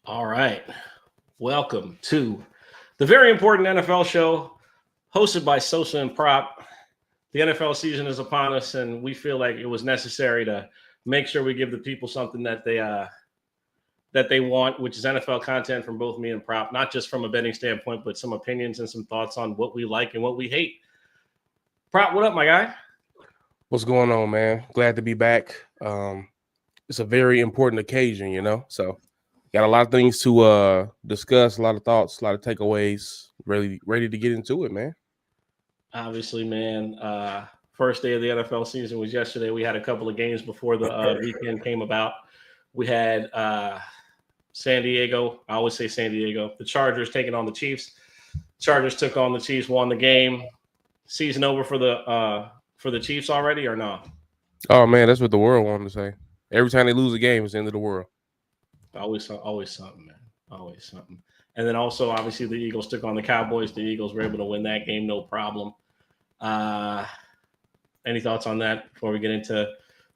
All right. Welcome to the very important NFL show hosted by Sosa and Prop. The NFL season is upon us, and we feel like it was necessary to make sure we give the people something that they want, which is NFL content from both me and Prop, not just from a betting standpoint, but some opinions and some thoughts on what we like and what we hate. Prop, what up, my guy? What's going on, man? Glad to be back. It's a very important occasion, so got a lot of things to discuss, a lot of thoughts, a lot of takeaways. Really ready to get into it, man. Obviously, man. First day of the NFL season was yesterday. We had a couple of games before the weekend came about. We had San Diego. I always say San Diego. The Chargers taking on the Chiefs. Chargers took on the Chiefs, won the game. Season over for the Chiefs already, or no? Oh man, that's what the world wanted to say. Every time they lose a game, it's the end of the world. Always something, man. Always something. And then also, obviously, the Eagles took on the Cowboys. The Eagles were able to win that game, no problem. Uh, any thoughts on that before we get into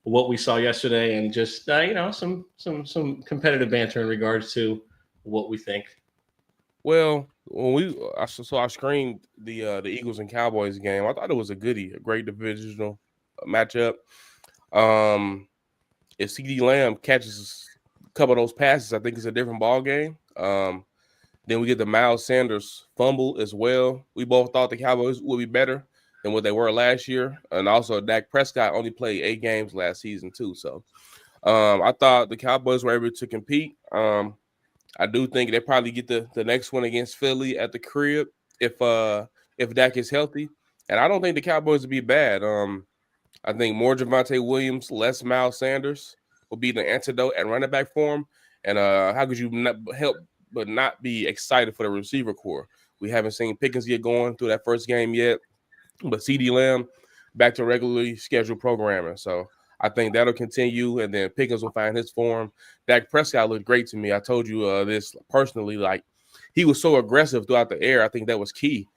what we saw yesterday and just some competitive banter in regards to what we think? Well, I screened the Eagles and Cowboys game. I thought it was a goodie, a great divisional matchup. If CD Lamb catches a couple of those passes, I think it's a different ball game. Then we get the Miles Sanders fumble as well. We both thought the Cowboys would be better than what they were last year. And also Dak Prescott only played 8 games last season too. So I thought the Cowboys were able to compete. I do think they probably get the next one against Philly at the crib if Dak is healthy. And I don't think the Cowboys would be bad. I think more Javonte Williams, less Miles Sanders will be the antidote at running back for him. And how could you not help but not be excited for the receiver core? We haven't seen Pickens get going through that first game yet, but CD Lamb back to regularly scheduled programming. So I think that'll continue, and then Pickens will find his form. Dak Prescott looked great to me. I told you this personally. Like, he was so aggressive throughout the air. I think that was key,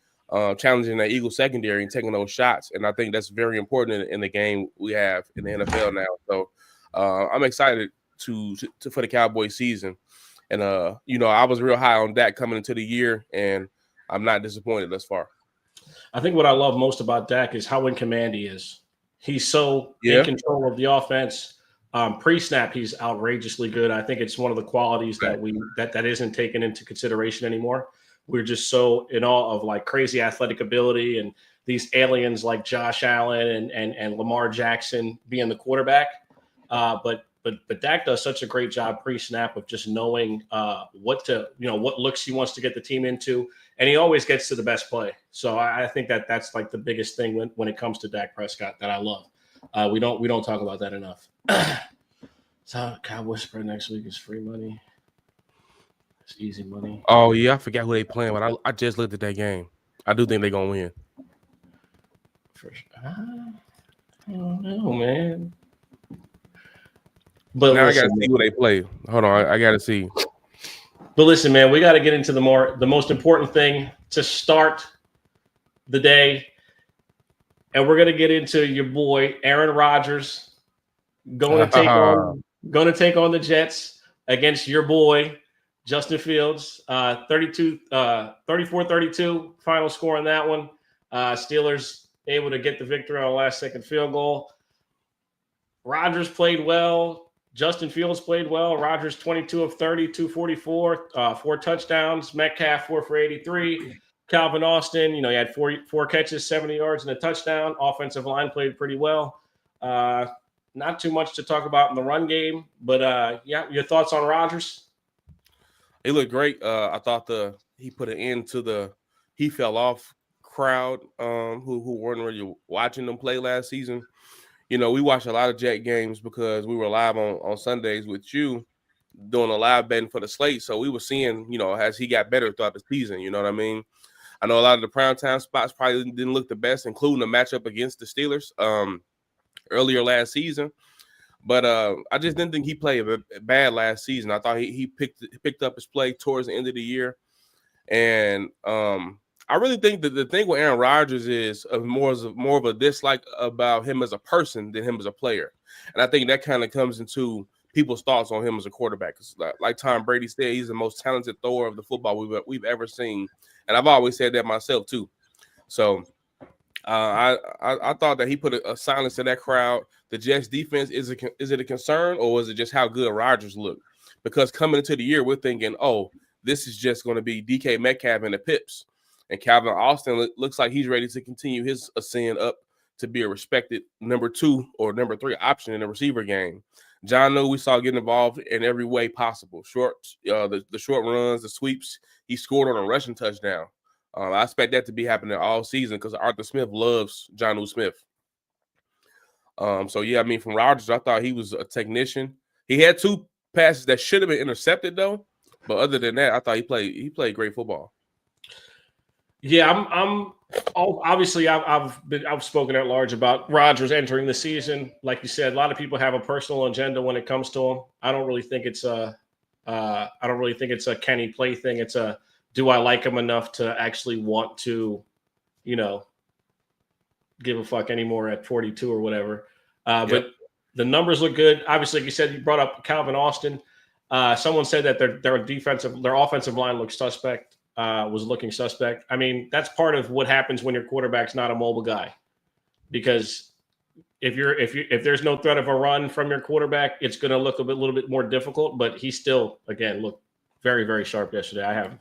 challenging that Eagle secondary and taking those shots. And I think that's very important in the game we have in the NFL now. So I'm excited to for the Cowboys season. And I was real high on Dak coming into the year, and I'm not disappointed thus far. I think what I love most about Dak is how in command he is. He's so in Yeah. control of the offense. Pre-snap, he's outrageously good. I think it's one of the qualities that isn't taken into consideration anymore. We're just so in awe of like crazy athletic ability and these aliens like Josh Allen and Lamar Jackson being the quarterback. But Dak does such a great job pre-snap of just knowing what looks he wants to get the team into, and he always gets to the best play. So I think that's like the biggest thing when it comes to Dak Prescott that I love. We don't talk about that enough. So Cowboys spread next week is free money. It's easy money. Oh, yeah, I forgot who they playing, but I just looked at that game. I do think they're going to win. I don't know, man. But Now listen, I got to see who they play. Hold on, I got to see. But listen, man, we got to get into the most important thing to start the day. And we're going to get into your boy, Aaron Rodgers, going to take on the Jets against your boy, Justin Fields. 34-32 final score on that one. Steelers able to get the victory on a last-second field goal. Rodgers played well. Justin Fields played well. Rodgers 22 of 30, 244, 4 touchdowns. Metcalf 4 for 83. Calvin Austin, he had four catches, 70 yards, and a touchdown. Offensive line played pretty well. Not too much to talk about in the run game, but your thoughts on Rodgers? It looked great. I thought he put an end to the he fell off crowd who weren't really watching them play last season. We watched a lot of Jet games because we were live on Sundays with you doing a live betting for the slate. So we were seeing, as he got better throughout the season, you know what I mean? I know a lot of the primetime spots probably didn't look the best, including the matchup against the Steelers earlier last season. But I just didn't think he played bad last season. I thought he picked up his play towards the end of the year. And I really think that the thing with Aaron Rodgers is more of a dislike about him as a person than him as a player. And I think that kind of comes into people's thoughts on him as a quarterback. Like Tom Brady said, he's the most talented thrower of the football we've ever seen, and I've always said that myself too. So I thought that he put a silence to that crowd. The Jets defense is it a concern, or is it just how good Rodgers looked? Because coming into the year, we're thinking, oh, this is just going to be DK Metcalf and the Pips, and Calvin Austin looks like he's ready to continue his ascent up to be a respected number 2 or number 3 option in the receiver game. John we saw getting involved in every way possible. The short runs, the sweeps. He scored on a rushing touchdown. I expect that to be happening all season because Arthur Smith loves John Smith. So yeah, I mean, from Rodgers, I thought he was a technician. He had 2 passes that should have been intercepted though, but other than that, I thought he played great football. Yeah, I'm obviously I've spoken at large about Rodgers entering the season. Like you said, a lot of people have a personal agenda when it comes to him. I don't really think it's a Kenny play thing. It's a, do I like him enough to actually want to, give a fuck anymore at 42 or whatever. Yep. But the numbers look good. Obviously, like you said, you brought up Calvin Austin. Someone said that their offensive line looks suspect. Was looking suspect. I mean, that's part of what happens when your quarterback's not a mobile guy, because if there's no threat of a run from your quarterback, it's going to look a little bit more difficult. But he still, again, looked very, very sharp yesterday. I have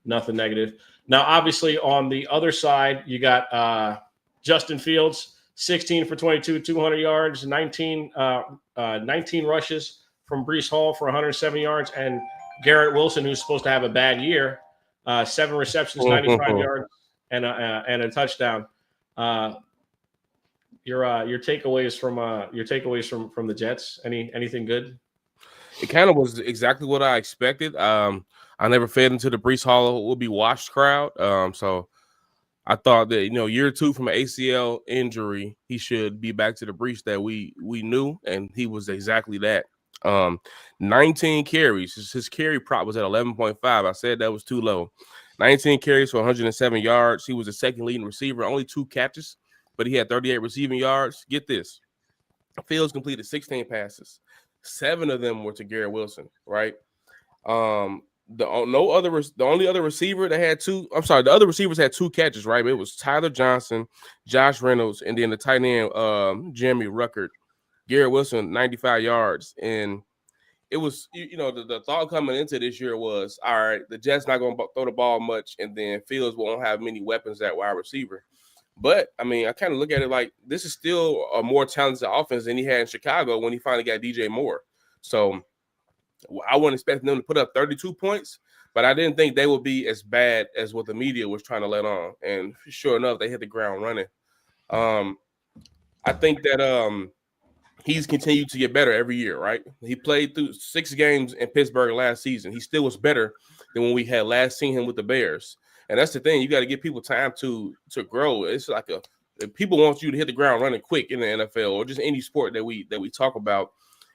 nothing negative. Now, obviously, on the other side, you got Justin Fields, 16 for 22, 200 yards, 19 rushes from Breece Hall for 170 yards, and Garrett Wilson, who's supposed to have a bad year. 7 receptions, 95 yards, and a touchdown. Your takeaways from the Jets? Anything good? It kind of was exactly what I expected. I never fed into the Breece Hall will be washed crowd. So I thought that year 2 from an ACL injury, he should be back to the Breece that we knew, and he was exactly that. 19 carries. His carry prop was at 11.5. I said that was too low. 19 carries for 107 yards. He was the second leading receiver, only 2 catches, but he had 38 receiving yards. Get this. Fields completed 16 passes. 7 of them were to Garrett Wilson, right? The only other receiver that had 2, the other receivers had 2 catches, right? It was Tyler Johnson, Josh Reynolds, and then the tight end, Jeremy Ruckert. Garrett Wilson, 95 yards. And it was, the thought coming into this year was, all right, the Jets not going to throw the ball much, and then Fields won't have many weapons at wide receiver. But, I mean, I kind of look at it like this is still a more talented offense than he had in Chicago when he finally got DJ Moore. So I wasn't expecting them to put up 32 points, but I didn't think they would be as bad as what the media was trying to let on. And sure enough, they hit the ground running. I think that he's continued to get better every year, right? He played through 6 games in Pittsburgh last season. He still was better than when we had last seen him with the Bears. And that's the thing. You got to give people time to grow. It's like people want you to hit the ground running quick in the NFL or just any sport that we talk about.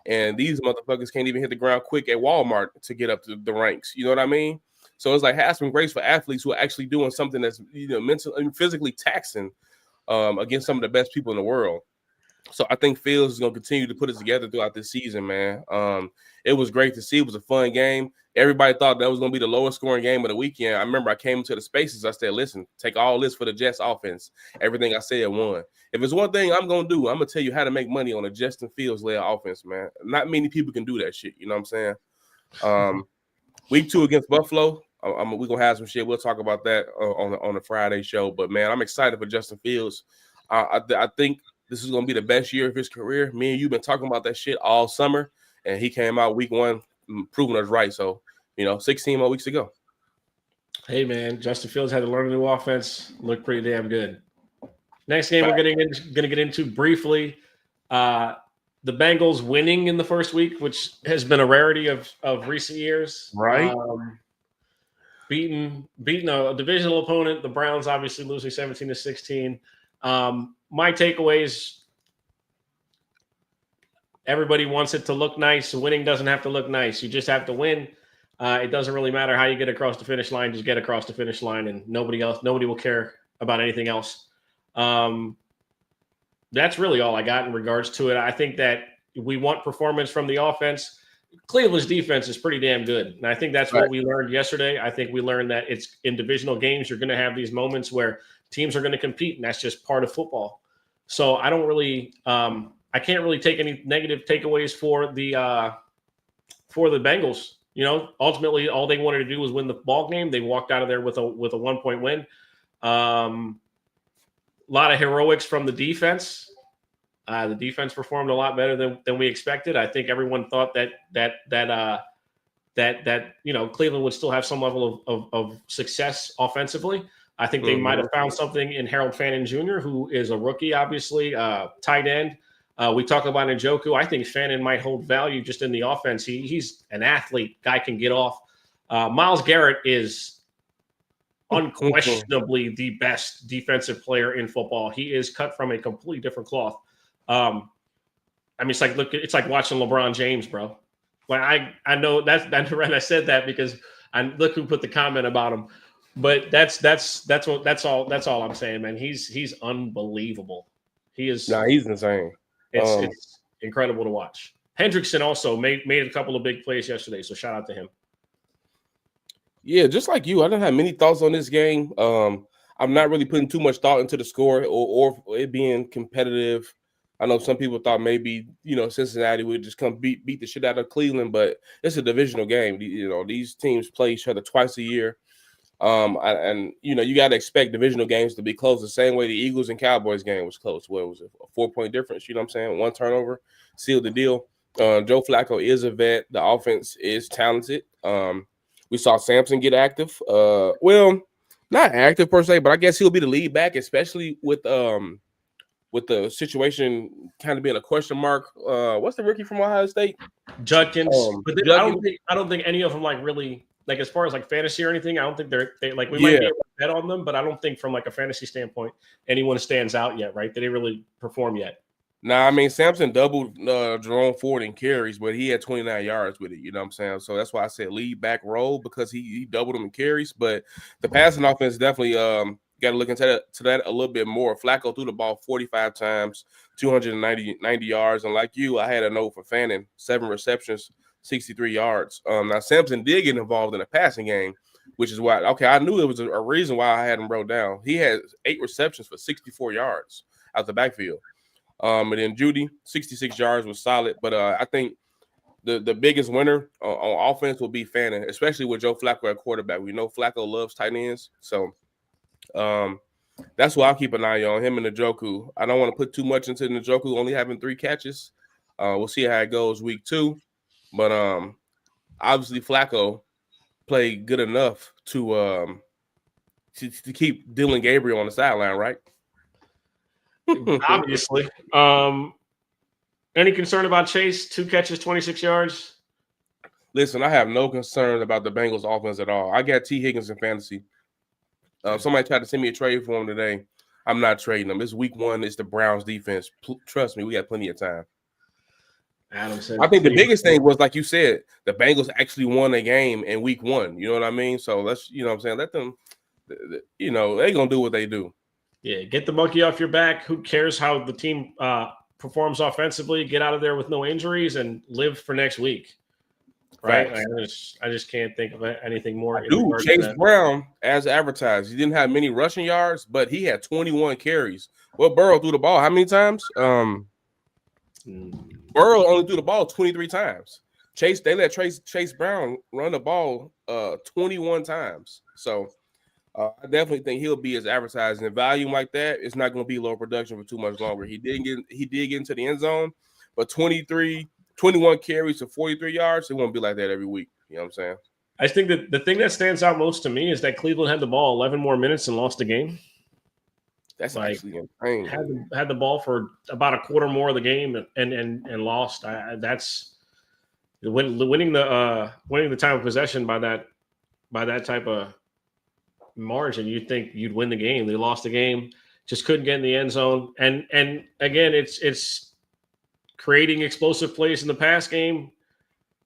And these motherfuckers can't even hit the ground quick at Walmart to get up to the ranks. You know what I mean? So it's like have some grace for athletes who are actually doing something that's mentally and physically taxing against some of the best people in the world. So I think Fields is going to continue to put it together throughout this season, man. It was great to see. It was a fun game. Everybody thought that was going to be the lowest scoring game of the weekend. I remember I came into the spaces. I said, listen, take all this for the Jets offense. Everything I said won. If it's one thing I'm going to do, I'm going to tell you how to make money on a Justin Fields-led offense, man. Not many people can do that shit. You know what I'm saying? Week 2 against Buffalo, we're going to have some shit. We'll talk about that on the Friday show. But, man, I'm excited for Justin Fields. I think this is going to be the best year of his career. Me and you been talking about that shit all summer, and he came out week 1 proving us right. So, 16 more weeks to go. Hey, man, Justin Fields had to learn a new offense. Looked pretty damn good. Next game we're going to get into briefly, the Bengals winning in the first week, which has been a rarity of recent years. Right. Beating a divisional opponent. The Browns obviously losing 17-16. My takeaways, everybody wants it to look nice. Winning doesn't have to look nice. You just have to win. It doesn't really matter how you get across the finish line. Just get across the finish line, and nobody will care about anything else. That's really all I got in regards to it. I think that we want performance from the offense. Cleveland's defense is pretty damn good. And I think that's what we learned yesterday. I think we learned that it's in divisional games, you're going to have these moments where teams are going to compete, and that's just part of football. So I don't really I can't really take any negative takeaways for the Bengals. Ultimately all they wanted to do was win the ball game. They walked out of there with a 1-point win. A lot of heroics from the defense. The defense performed a lot better than we expected. I think everyone thought that Cleveland would still have some level of success offensively. I think they might have found something in Harold Fannin Jr., who is a rookie, obviously, tight end. We talk about Njoku. I think Fannin might hold value just in the offense. He's an athlete. Guy can get off. Myles Garrett is unquestionably the best defensive player in football. He is cut from a completely different cloth. It's like watching LeBron James, bro. Like I know that's right. I said that because look who put the comment about him. But that's all I'm saying, man. He's unbelievable. He's insane. It's incredible to watch. Hendrickson also made a couple of big plays yesterday, so shout out to him. Yeah, just like you, I don't have many thoughts on this game. I'm not really putting too much thought into the score or it being competitive. I know some people thought maybe, Cincinnati would just come beat the shit out of Cleveland, but it's a divisional game. These teams play each other twice a year. You got to expect divisional games to be close the same way the Eagles and Cowboys game was close. Well, it was a 4-point difference. You know what I'm saying? One turnover sealed the deal. Joe Flacco is a vet. The offense is talented. We saw Sampson get active. Well, not active per se, but I guess he'll be the lead back, especially with the situation kind of being a question mark. What's the rookie from Ohio State? Judkins. I don't think any of them really as far as fantasy or anything. I don't think they might be able to bet on them, but I don't think from a fantasy standpoint anyone stands out yet, right? They didn't really perform yet. Nah, Sampson doubled Jerome Ford in carries, but he had 29 yards with it. You know what I'm saying? So that's why I said lead back role, because he doubled him in carries. But the passing offense definitely got to look into that a little bit more. Flacco threw the ball 45 times, 290 yards. And like you, I had a note for Fannin, 7 receptions, 63 yards. Now, Sampson did get involved in a passing game, which is why, I knew there was a reason why I had him wrote down. He had 8 receptions for 64 yards out the backfield. And then Judy, 66 yards was solid. But I think the biggest winner on offense will be Fannin, especially with Joe Flacco at quarterback. We know Flacco loves tight ends. So that's why I'll keep an eye on him and Njoku. I don't want to put too much into Njoku only having 3 catches. We'll see how it goes week 2. But obviously Flacco played good enough to keep Dylan Gabriel on the sideline, right? Obviously. Any concern about Chase? 2 catches, 26 yards? Listen, I have no concern about the Bengals offense at all. I got T. Higgins in fantasy. Somebody tried to send me a trade for him today. I'm not trading them. It's week 1. It's the Browns defense. Trust me, we got plenty of time. Adam said, I think the biggest thing was, like you said, the Bengals actually won a game in week 1. You know what I mean? So let's, what I'm saying, let them, they're going to do what they do. Yeah, get the monkey off your back. Who cares how the team performs offensively? Get out of there with no injuries and live for next week. Right? I just can't think of anything more. Dude, Chase Brown, as advertised, he didn't have many rushing yards, but he had 21 carries. Well, Burrow threw the ball how many times? Burrow only threw the ball 23 times. They let Chase Brown run the ball 21 times. So I definitely think he'll be as advertised. And volume like that, it's not going to be low production for too much longer. He did get into the end zone, but 21 carries to 43 yards, it won't be like that every week. You know what I'm saying? I think that the thing that stands out most to me is that Cleveland had the ball 11 more minutes and lost the game. That's actually insane. Had the ball for about a quarter more of the game and lost. That's winning the time of possession by that type of margin. You'd think you'd win the game. They lost the game, just couldn't get in the end zone. And again, it's creating explosive plays in the pass game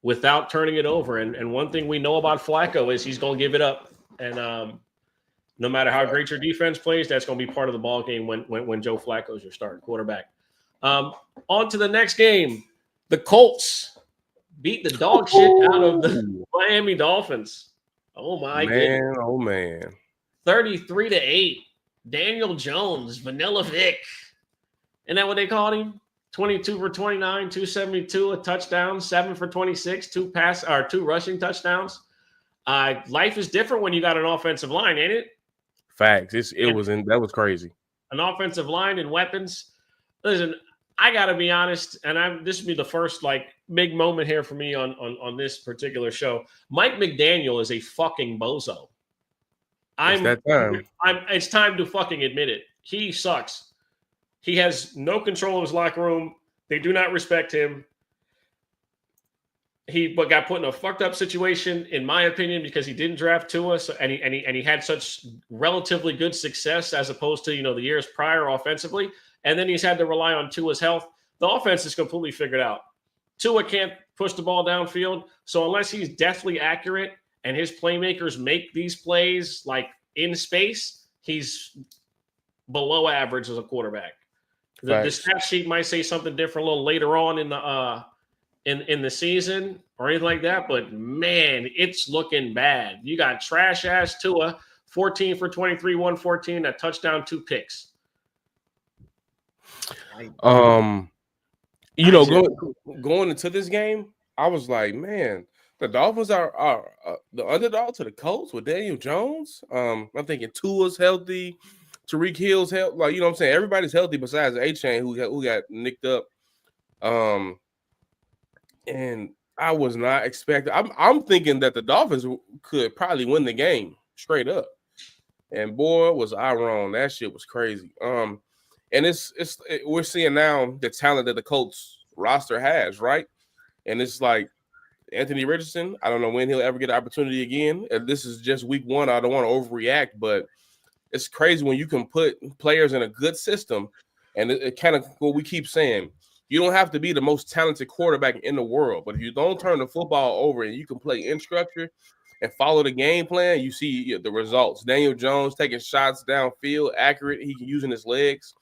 without turning it over. And one thing we know about Flacco is he's going to give it up. And no matter how great your defense plays, that's going to be part of the ball game when Joe Flacco is your starting quarterback. On to the next game. The Colts beat the dog shit out of the Miami Dolphins. Oh my goodness. Oh man. 33-8. Daniel Jones, Vanilla Vic. Isn't that what they called him? 22 for 29, 272, a touchdown, 7 for 26, two rushing touchdowns. Life is different when you got an offensive line, ain't it? Facts. That was crazy. An offensive line and weapons. Listen, I gotta be honest, and this will be the first big moment here for me on this particular show. Mike McDaniel is a fucking bozo. It's time to fucking admit it. He sucks. He has no control of his locker room. They do not respect him. He got put in a fucked up situation, in my opinion, because he didn't draft Tua, and he had such relatively good success as opposed to the years prior offensively, and then he's had to rely on Tua's health. The offense is completely figured out. Tua can't push the ball downfield, so unless he's deathly accurate and his playmakers make these plays in space, he's below average as a quarterback. The stat sheet might say something different a little later on in the season or anything like that, but man, it's looking bad. You got trash ass Tua, 14 for 23, 114, a touchdown, 2 picks. Going into this game, I was like, man, the Dolphins are the underdog to the Colts with Daniel Jones. I'm thinking Tua's healthy. Tyreek Hill's healthy, you know what I'm saying? Everybody's healthy besides A-Chain who got nicked up. And I was not expecting. I'm thinking that the Dolphins could probably win the game straight up. And boy, was I wrong. That shit was crazy. And we're seeing now the talent that the Colts roster has, right? And it's like Anthony Richardson. I don't know when he'll ever get an opportunity again. And this is just week 1. I don't want to overreact, but it's crazy when you can put players in a good system, and it kind of what we keep saying. You don't have to be the most talented quarterback in the world, but if you don't turn the football over and you can play in structure and follow the game plan, you see the results. Daniel Jones taking shots downfield, accurate. He can using his legs.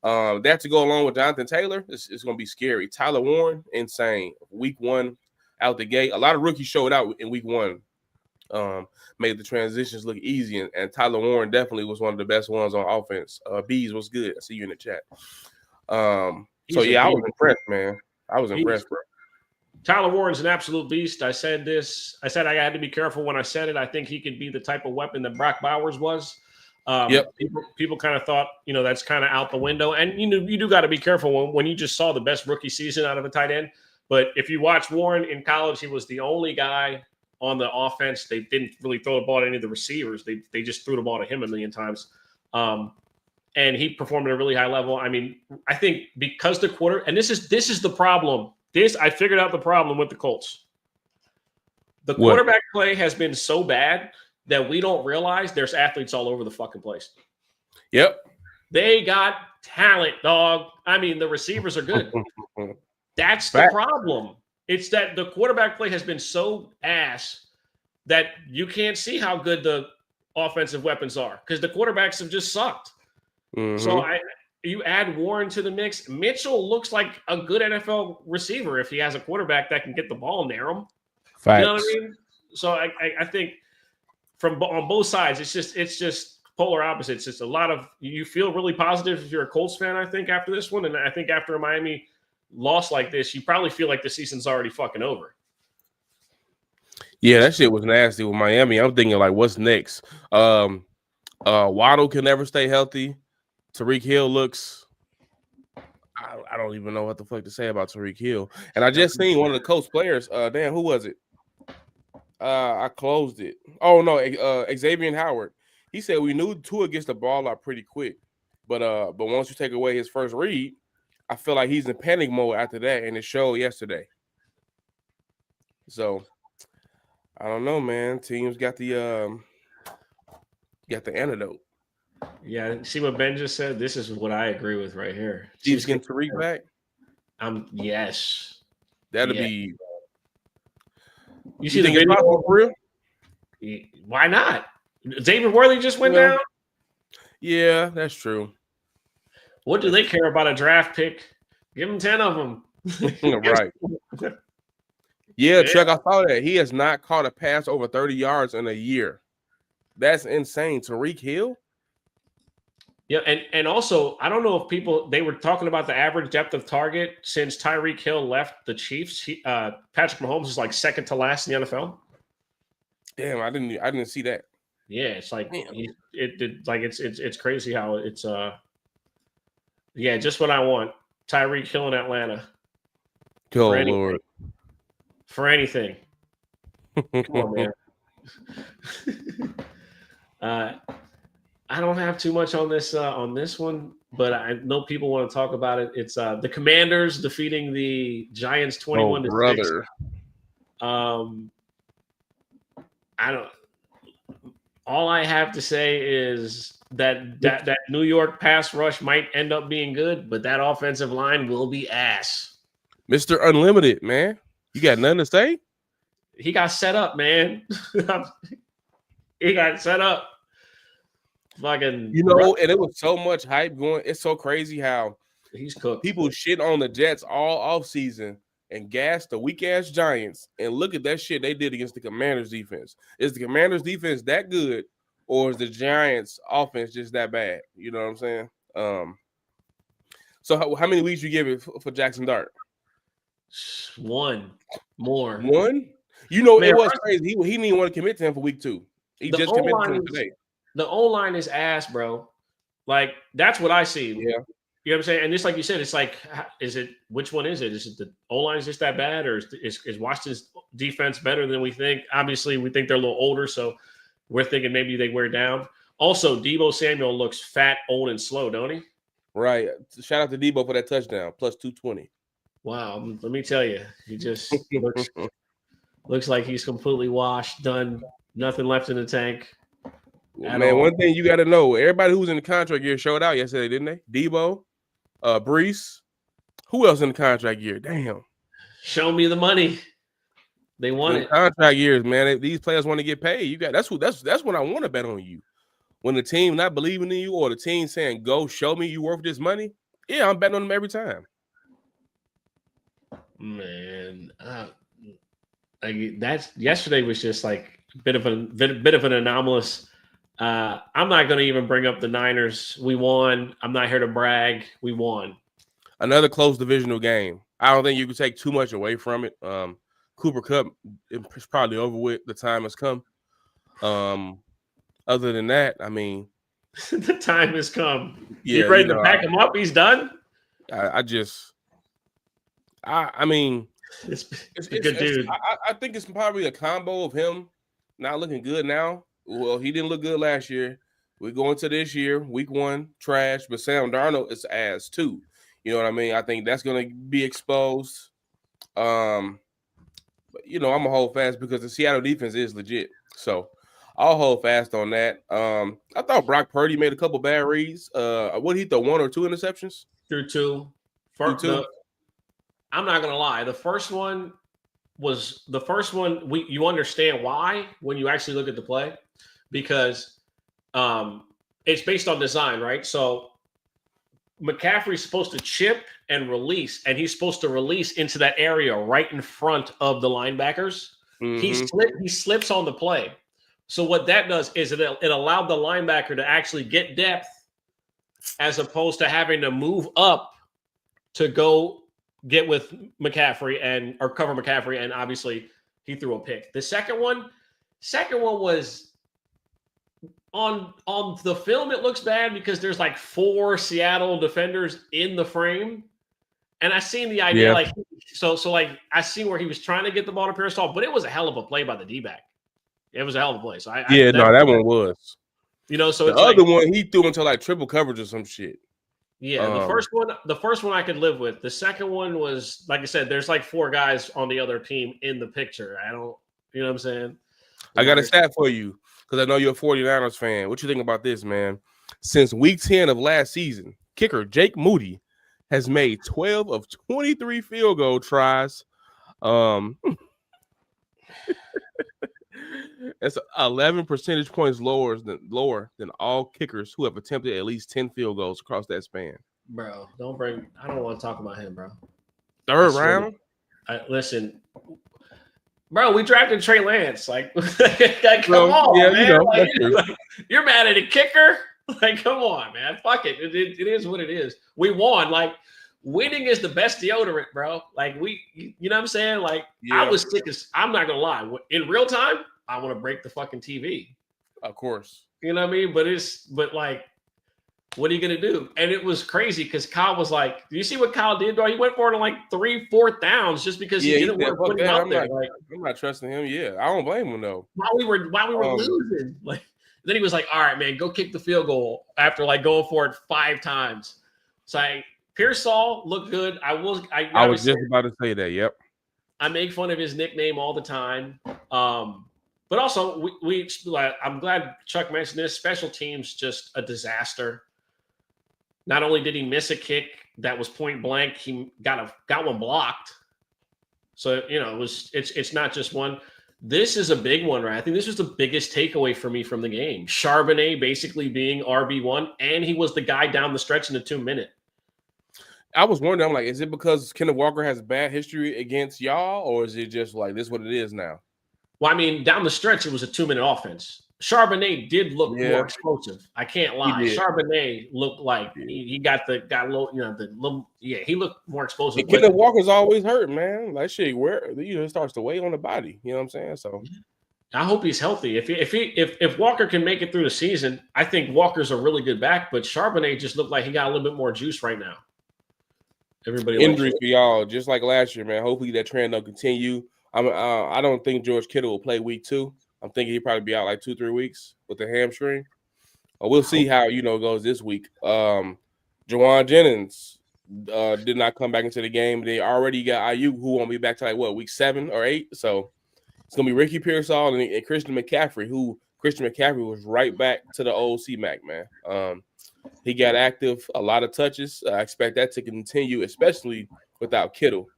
That to go along with Jonathan Taylor, it's going to be scary. Tyler Warren, insane. Week 1 out the gate. A lot of rookies showed out in week 1. Made the transitions look easy, and Tyler Warren definitely was one of the best ones on offense. Bees was good. I see you in the chat. I was impressed, man. I was impressed, bro. Tyler Warren's an absolute beast. I said I had to be careful when I said it. I think he could be the type of weapon that Brock Bowers was. People kind of thought, that's kind of out the window. And you do got to be careful when you just saw the best rookie season out of a tight end. But if you watch Warren in college, he was the only guy on the offense. They didn't really throw the ball to any of the receivers. They just threw the ball to him a million times. And he performed at a really high level. I mean, I think because the and this is the problem. I figured out the problem with the Colts. The quarterback play has been so bad that we don't realize there's athletes all over the fucking place. Yep. They got talent, dog. I mean, the receivers are good. That's the problem. It's that the quarterback play has been so ass that you can't see how good the offensive weapons are because the quarterbacks have just sucked. Mm-hmm. So you add Warren to the mix. Mitchell looks like a good NFL receiver if he has a quarterback that can get the ball near him. Facts. You know what I mean? So I think on both sides, it's just polar opposites. It's a lot of you feel really positive if you're a Colts fan. I think after this one, and I think after a Miami loss like this, you probably feel like the season's already fucking over. Yeah, that shit was nasty with Miami. I'm thinking like, what's next? Waddle can never stay healthy. Tyreek Hill looks. I don't even know what the fuck to say about Tyreek Hill. And I just seen one of the Colts players. Who was it? I closed it. Oh no, Xavier Howard. He said we knew Tua gets the ball out pretty quick, but once you take away his first read, I feel like he's in panic mode after that, and it showed yesterday. So I don't know, man. Teams got the antidote. Yeah, see what Ben just said? This is what I agree with right here. Chiefs getting Tariq back? Yes. That'll be. You see the video for real? Why not? David Worley just went down? Yeah, that's true. What do they care about a draft pick? Give them 10 of them. Right. Yeah, Chuck, I saw that. He has not caught a pass over 30 yards in a year. That's insane. Tyreek Hill? Yeah, and also, I don't know if they were talking about the average depth of target since Tyreek Hill left the Chiefs. Patrick Mahomes is like second to last in the NFL. Damn, I didn't see that. Yeah, it's like it's crazy how it's yeah, just what I want. Tyreek Hill in Atlanta. Oh Lord. For anything. Come on, man. I don't have too much on this one, but I know people want to talk about it. It's the Commanders defeating the Giants 21-6. All I have to say is that New York pass rush might end up being good, but that offensive line will be ass. Mr. Unlimited, man. You got nothing to say? He got set up, man. He got set up. Fucking, and it was so much hype going. It's so crazy how he's cooked. People shit on the Jets all off season and gas the weak ass Giants. And look at that shit they did against the Commanders defense. Is the Commanders defense that good, or is the Giants offense just that bad? You know what I'm saying? So how many weeks you give it for Jackson Dart? One more. One? You know, man, it was crazy. He didn't even want to commit to him for week 2. He just committed to him today. The O-line is ass, bro. Like, that's what I see. Yeah. You know what I'm saying? And just like you said, it's like, which one is it? Is it the O-line is just that bad, or is Washington's defense better than we think? Obviously, we think they're a little older, so we're thinking maybe they wear down. Also, Deebo Samuel looks fat, old, and slow, don't he? Right. Shout out to Deebo for that touchdown, plus 220. Wow. Let me tell you, he just looks like he's completely washed, done, nothing left in the tank. Man, one thing you got to know, everybody who's in the contract year showed out yesterday, didn't they? Deebo, Brees. Who else in the contract year? Damn. Show me the money. They want it. Contract years, man. These players want to get paid. You got that's when I want to bet on you. When the team not believing in you, or the team saying, "Go, show me you worth this money." Yeah, I'm betting on them every time. Man, yesterday was just like a bit of an anomalous. I'm not going to even bring up the Niners. We won. I'm not here to brag. We won. Another close divisional game. I don't think you can take too much away from it. Cooper Kupp is probably over with. The time has come. Other than that, I mean, the time has come. Yeah, you ready to pack him up? He's done. I mean, it's a good dude. I think it's probably a combo of him not looking good now. Well, he didn't look good last year. We're going to this year, week 1, trash. But Sam Darnold is ass too. You know what I mean? I think that's going to be exposed. But, I'm going to hold fast because the Seattle defense is legit. So I'll hold fast on that. I thought Brock Purdy made a couple bad reads. What did he throw, 1 or 2 interceptions? Through two. I'm not going to lie. The first one, you understand why when you actually look at the play, because it's based on design, right? So McCaffrey's supposed to chip and release, and he's supposed to release into that area right in front of the linebackers. Mm-hmm. He slips on the play. So what that does is it allowed the linebacker to actually get depth as opposed to having to move up to go get with McCaffrey or cover McCaffrey, and obviously he threw a pick. The second one was on the film. It looks bad because there's like 4 Seattle defenders in the frame, and I seen the idea I see where he was trying to get the ball to Pearsall, but it was a hell of a play by the D-back. It was a hell of a play. So that one was. So the other one he threw into like triple coverage or some shit. Yeah, the first one I could live with. The second one was, like I said, there's like 4 guys on the other team in the picture. I don't, you know what I'm saying? I got a stat for you because I know you're a 49ers fan. What you think about this, man? Since week 10 of last season, kicker Jake Moody has made 12 of 23 field goal tries. That's 11 percentage points lower than all kickers who have attempted at least 10 field goals across that span. Bro, I don't want to talk about him, bro. Third round. Listen, bro, we drafted Trey Lance. Like, come on, man. Like, you're mad at a kicker? Like, come on, man. Fuck it. It is what it is. We won. Like, winning is the best deodorant, bro. Like, you know what I'm saying? Like, I was sick as, I'm not going to lie. In real time, I want to break the fucking TV. Of course. You know what I mean? But like, what are you going to do? And it was crazy because Kyle was like, do you see what Kyle did, bro? He went for it on like 3-4 downs just because he didn't want to put him out there. I'm not trusting him. Yeah, I don't blame him though. While we were losing, like, then he was like, all right, man, go kick the field goal after like going for it 5 times. So Pearsall looked good. I was just about to say that. Yep. I make fun of his nickname all the time. But also I'm glad Chuck mentioned this. Special teams, just a disaster. Not only did he miss a kick that was point blank, he got one blocked. So, you know, it's not just one. This is a big one, right? I think this was the biggest takeaway for me from the game. Charbonnet basically being RB1, and he was the guy down the stretch in the 2-minute. I was wondering, I'm like, is it because Kenneth Walker has bad history against y'all, or is it just like this is what it is now? Well, I mean, down the stretch, it was a 2-minute offense. Charbonnet did look more explosive. I can't lie. Charbonnet looked like he got low, you know, he looked more explosive. Kenneth Walker's always hurt, man. That shit, it starts to weigh on the body. You know what I'm saying? So I hope he's healthy. If Walker can make it through the season, I think Walker's a really good back. But Charbonnet just looked like he got a little bit more juice right now. Everybody injury for y'all, just like last year, man. Hopefully that trend will continue. I don't think George Kittle will play week 2. I'm thinking he'll probably be out like 2-3 weeks with the hamstring. We'll see how it goes this week. Jawan Jennings did not come back into the game. They already got Ayuk, who won't be back to week 7 or 8. So it's gonna be Ricky Pearsall and Christian McCaffrey, Christian McCaffrey was right back to the old C-Mac, man. He got active, a lot of touches. I expect that to continue, especially without Kittle.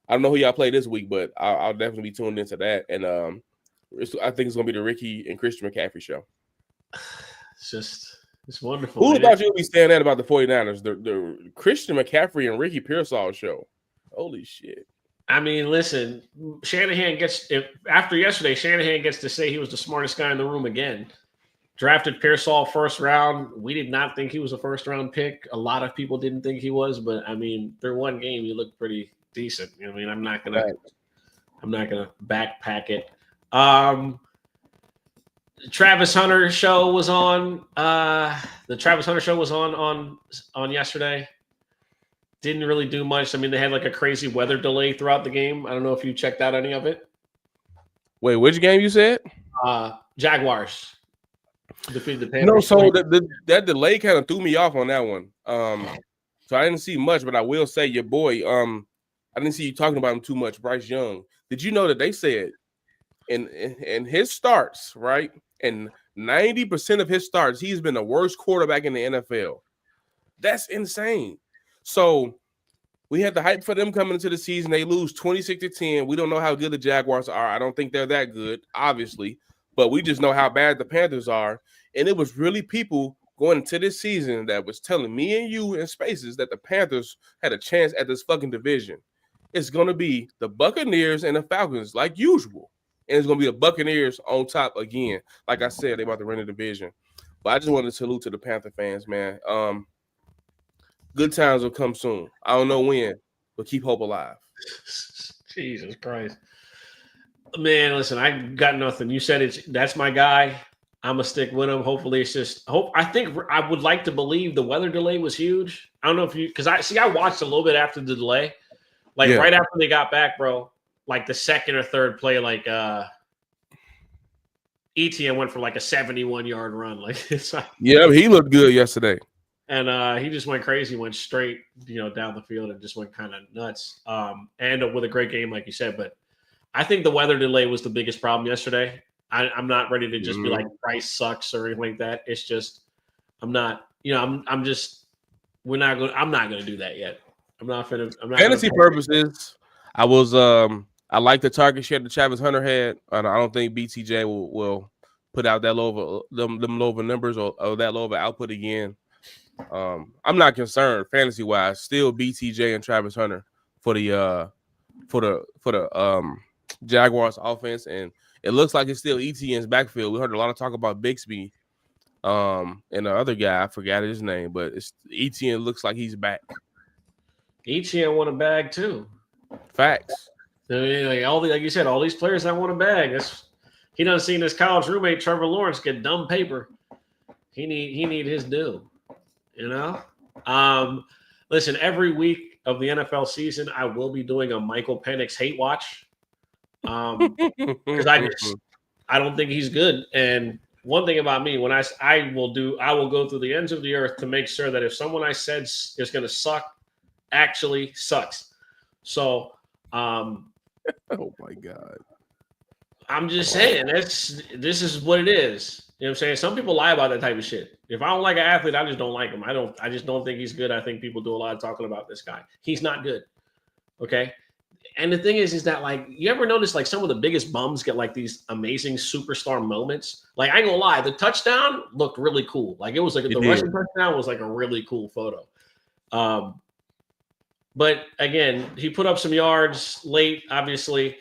I don't know who y'all play this week, but I'll definitely be tuned into that. And I think it's going to be the Ricky and Christian McCaffrey show. It's wonderful. Who thought you'd be saying that about the 49ers? The Christian McCaffrey and Ricky Pearsall show. Holy shit. I mean, listen, after yesterday, Shanahan gets to say he was the smartest guy in the room again. Drafted Pearsall first round. We did not think he was a first-round pick. A lot of people didn't think he was, but I mean, through one game, he looked pretty decent. I mean, I'm not gonna backpack it. Travis Hunter show was on. The Travis Hunter show was on yesterday. Didn't really do much. I mean, they had like a crazy weather delay throughout the game. I don't know if you checked out any of it. Wait, which game you said? Jaguars defeated the Panthers. No, so that delay kind of threw me off on that one. So I didn't see much, but I will say your boy. I didn't see you talking about him too much, Bryce Young. Did you know that they said in his starts, right? And 90% of his starts, he's been the worst quarterback in the NFL. That's insane. So we had the hype for them coming into the season. They lose 26-10. We don't know how good the Jaguars are. I don't think they're that good, obviously, but we just know how bad the Panthers are. And it was really people going into this season that was telling me and you in spaces that the Panthers had a chance at this fucking division. It's going to be the Buccaneers and the Falcons like usual. And it's going to be the Buccaneers on top again. Like I said, they're about to win the division. But I just wanted to salute to the Panther fans, man. Good times will come soon. I don't know when, but keep hope alive. Jesus Christ. Man, listen, I got nothing. You said that's my guy. I'm going to stick with him. Hopefully it's just hope. I think I would like to believe the weather delay was huge. I don't know if because I watched a little bit after the delay. Right after they got back, bro, like the second or third play, like ETN went for like a 71-yard run. Yeah, he looked good yesterday. And he just went crazy, went straight, down the field and just went kind of nuts. And with a great game, like you said. But I think the weather delay was the biggest problem yesterday. I'm not ready to just be like Price sucks or anything like that. It's just I'm not, I'm just I'm not going to do that yet. I'm not fantasy purposes. I like the target share that Travis Hunter had. I don't think BTJ will put out that low of them low of numbers or that low of output again. I'm not concerned fantasy wise. Still BTJ and Travis Hunter. for the Jaguars offense, and it looks like it's still Etienne's backfield. We heard a lot of talk about Bixby, and the other guy, I forgot his name, but it's Etienne looks like he's back. Etienne won a bag too. Facts. I mean, like you said, all these players that won a bag. He done seen his college roommate Trevor Lawrence get dumb paper. He need his due. You know. Listen, every week of the NFL season, I will be doing a Michael Penix hate watch. Because I don't think he's good. And one thing about me, when I will go through the ends of the earth to make sure that if someone I said is going to suck actually sucks. So, oh my God. I'm just saying this is what it is. You know what I'm saying? Some people lie about that type of shit. If I don't like an athlete, I just don't like him. I just don't think he's good. I think people do a lot of talking about this guy. He's not good. Okay. And the thing is that like, you ever notice like some of the biggest bums get like these amazing superstar moments? Like, I ain't gonna lie, the touchdown looked really cool. Like it was like the rushing touchdown was like a really cool photo. But again, he put up some yards late, obviously.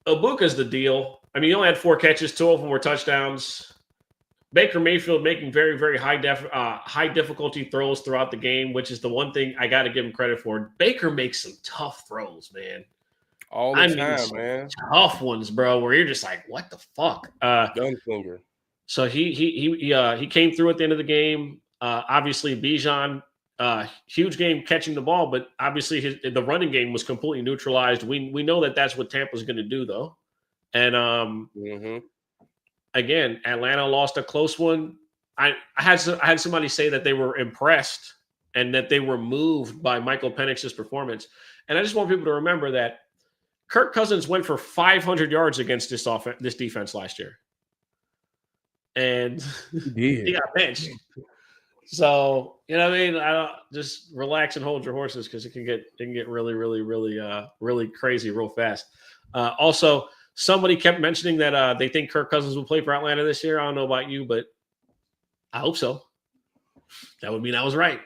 Ibuka's the deal. I mean, he only had 4 catches, 2 of them were touchdowns. Baker Mayfield making very, very high difficulty throws throughout the game, which is the one thing I got to give him credit for. Baker makes some tough throws, man. All the time, man. Tough ones, bro, where you're just like, what the fuck? Gunfinger. So he came through at the end of the game. Obviously, Bijan, huge game catching the ball, but obviously the running game was completely neutralized. We know that that's what Tampa's going to do, though. And again, Atlanta lost a close one. I had somebody say that they were impressed and that they were moved by Michael Penix's performance. And I just want people to remember that Kirk Cousins went for 500 yards against this defense last year, and he got benched. So, you know what I mean? I don't, just relax and hold your horses because it can get really, really, really, really crazy real fast. Also, somebody kept mentioning that they think Kirk Cousins will play for Atlanta this year. I don't know about you, but I hope so. That would mean I was right.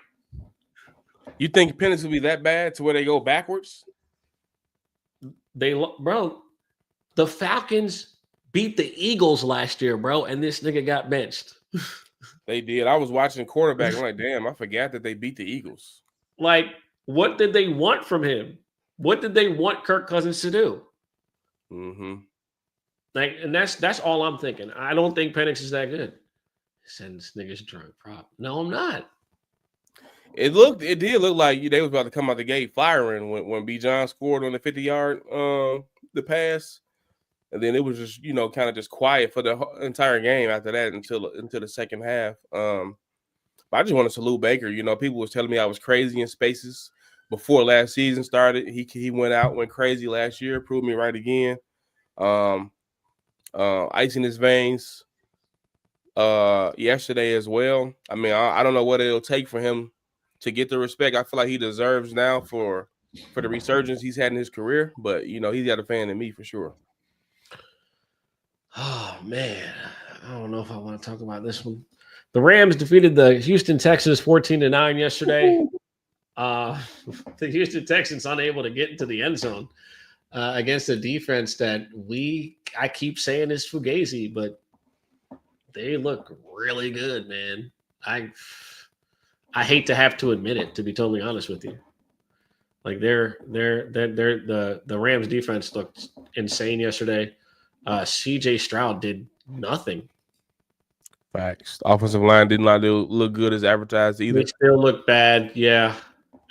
You think Penix will be that bad to where they go backwards? Bro, the Falcons beat the Eagles last year, bro, and this nigga got benched. They did. I was watching quarterback. I'm like, damn, I forgot that they beat the Eagles. Like, what did they want from him? What did they want Kirk Cousins to do? Mm-hmm. Like, and that's all I'm thinking. I don't think Penix is that good. Send this nigga's drunk prop. No, I'm not. It did look like they was about to come out the gate firing when Bijan scored on the 50-yard the pass. And then it was just, kind of just quiet for the entire game after that until the second half. But I just want to salute Baker. People was telling me I was crazy in spaces before last season started. He went crazy last year, proved me right again. Ice in his veins yesterday as well. I mean, I don't know what it'll take for him to get the respect I feel like he deserves now for the resurgence he's had in his career. But, he's got a fan in me for sure. Oh, man. I don't know if I want to talk about this one. The Rams defeated the Houston Texans 14-9 yesterday. The Houston Texans unable to get into the end zone against a defense that I keep saying is fugazi, but they look really good, man. I hate to have to admit it, to be totally honest with you. Like the Rams defense looked insane yesterday. CJ Stroud did nothing. Facts. The offensive line did not look good as advertised either. They still look bad, yeah.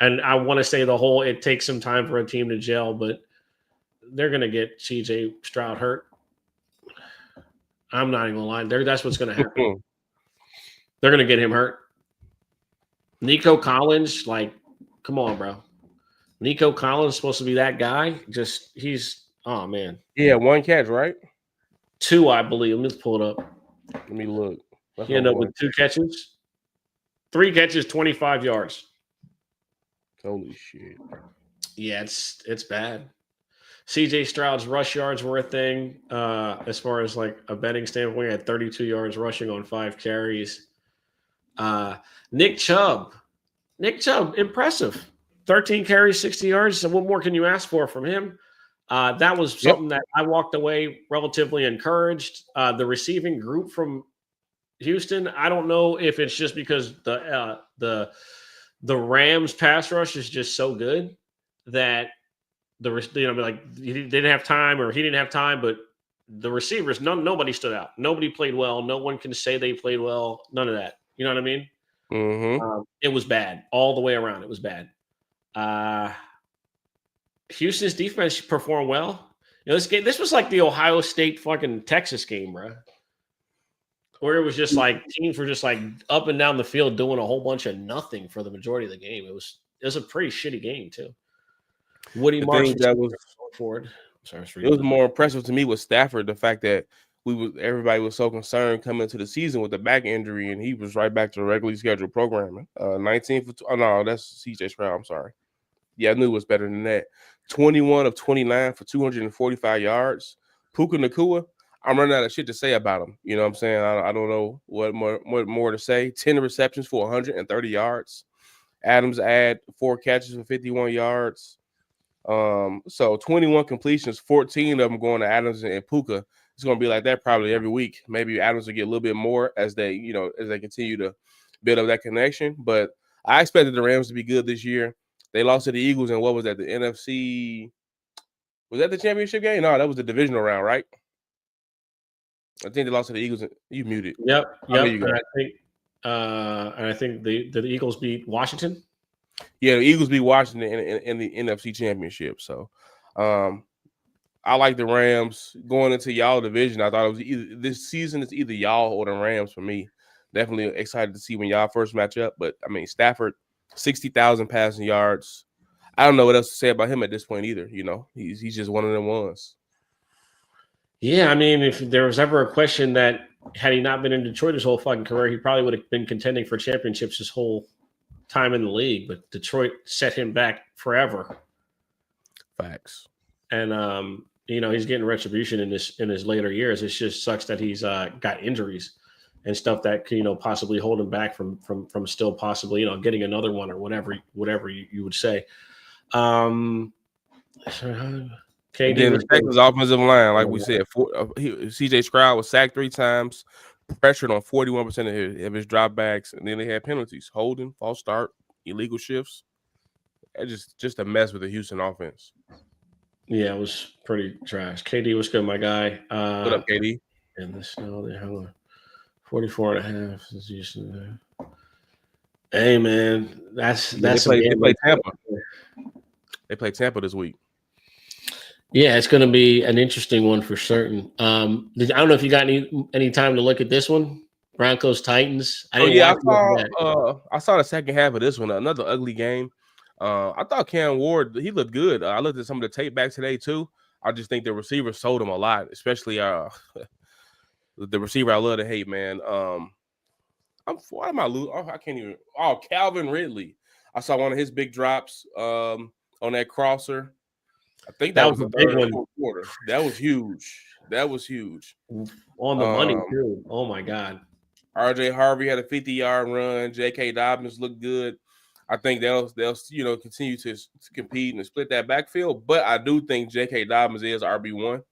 And I want to say it takes some time for a team to gel, but they're going to get CJ Stroud hurt. I'm not even going to lie. That's what's going to happen. They're going to get him hurt. Nico Collins, come on, bro. Nico Collins is supposed to be that guy. Oh, man. Yeah, 1 catch, right? 2, I believe. Let me pull it up. Let me look. He ended up with 2 catches. 3 catches, 25 yards. Holy shit. Yeah, it's bad. CJ Stroud's rush yards were a thing. As far as a betting standpoint, he had 32 yards rushing on 5 carries. Nick Chubb, impressive. 13 carries, 60 yards. So what more can you ask for from him? That was something that I walked away relatively encouraged. The receiving group from Houston, I don't know if it's just because the Rams pass rush is just so good that like he didn't have time or he didn't have time, but the receivers, nobody stood out. Nobody played well. No one can say they played well. None of that. You know what I mean? Mm-hmm. It was bad all the way around. It was bad. Houston's defense performed well. This was like the Ohio State fucking Texas game, bro. Where it was just like teams were just like up and down the field doing a whole bunch of nothing for the majority of the game. It was a pretty shitty game too. Woody Marsh that was forward. Sorry, it was more impressive to me with Stafford, the fact that everybody was so concerned coming into the season with the back injury, and he was right back to regularly scheduled programming. 19 for no, that's CJ Stroud. I'm sorry. Yeah, I knew it was better than that. 21 of 29 for 245 yards. Puka Nacua, I'm running out of shit to say about him. You know what I'm saying? I don't know what more to say. 10 receptions for 130 yards. Adams had 4 catches for 51 yards. So 21 completions, 14 of them going to Adams and Puka. It's going to be like that probably every week. Maybe Adams will get a little bit more as they continue to build up that connection. But I expected the Rams to be good this year. They lost to the Eagles, and what was that? The NFC? Was that the championship game? No, that was the divisional round, right? I think they lost to the Eagles. You muted. Yep. And I think the Eagles beat Washington. Yeah, the Eagles beat Washington in the NFC championship. So, I like the Rams going into y'all division. I thought it was this season is either y'all or the Rams for me. Definitely excited to see when y'all first match up. But I mean, Stafford, 60,000 passing yards. I don't know what else to say about him at this point either. You know, he's just one of them ones. Yeah, I mean, if there was ever a question that had he not been in Detroit his whole fucking career, he probably would have been contending for championships his whole time in the league. But Detroit set him back forever. Facts. And he's getting retribution in his later years. It just sucks that he's got injuries and stuff that could, possibly hold him back from still possibly, getting another one or whatever you would say. KD, the Texans offensive line, like we said, CJ Stroud was sacked 3 times, pressured on 41% of his dropbacks, and then they had penalties, holding, false start, illegal shifts. Just a mess with the Houston offense. Yeah, it was pretty trash. KD was good, my guy. What up, KD? And the snow, they hung on 44 and a half. Is Houston there. Hey, man, they play Tampa. They play Tampa this week. Yeah, it's going to be an interesting one for certain. I don't know if you got any time to look at this one. Broncos Titans. I saw the second half of this one. Another ugly game. I thought Cam Ward, he looked good. I looked at some of the tape back today too. I just think the receivers sold him a lot, especially the receiver I love to hate, man. Why am I losing? I can't even. Oh, Calvin Ridley. I saw one of his big drops on that crosser. I think that was the big one. Quarter. That was huge. On the money too. Oh my God. RJ Harvey had a 50-yard run. J.K. Dobbins looked good. I think they'll continue to compete and split that backfield. But I do think J.K. Dobbins is RB1.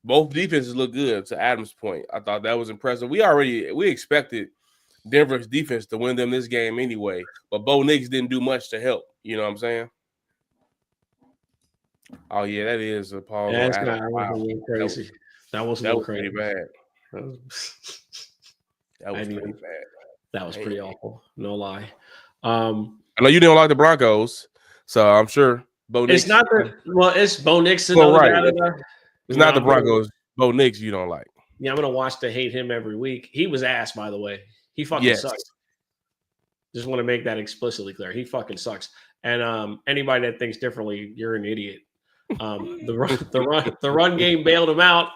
Both defenses look good. To Adam's point, I thought that was impressive. We expected Denver's defense to win them this game anyway, but Bo Nix didn't do much to help. You know what I'm saying? Oh yeah, that is a pause. Yeah, crazy. That was pretty bad. That was pretty bad. That was pretty awful. No lie. I know you didn't like the Broncos, so I'm sure Bo Nix. It's not it's Bo Nix. Well, right. It's not the Broncos. Bo Nix you don't like. Yeah, I'm gonna watch to hate him every week. He was ass, by the way. He fucking sucks. Just want to make that explicitly clear. He fucking sucks. And anybody that thinks differently, you're an idiot. The run game bailed him out.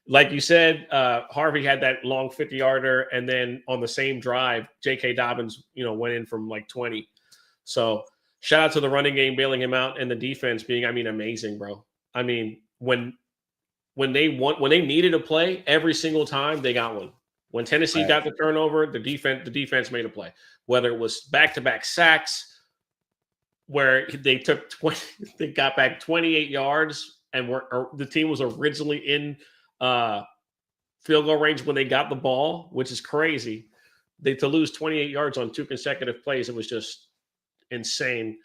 Like you said, Harvey had that long 50-yarder, and then on the same drive, J.K. Dobbins, went in from like 20. So shout out to the running game bailing him out, and the defense being, amazing, bro. I mean, when they needed a play, every single time they got one. When Tennessee got the turnover, the defense made a play. Whether it was back-to-back sacks, where they took 20, they got back 28 yards, and the team was originally in field goal range when they got the ball, which is crazy. To lose 28 yards on 2 consecutive plays, it was just insane.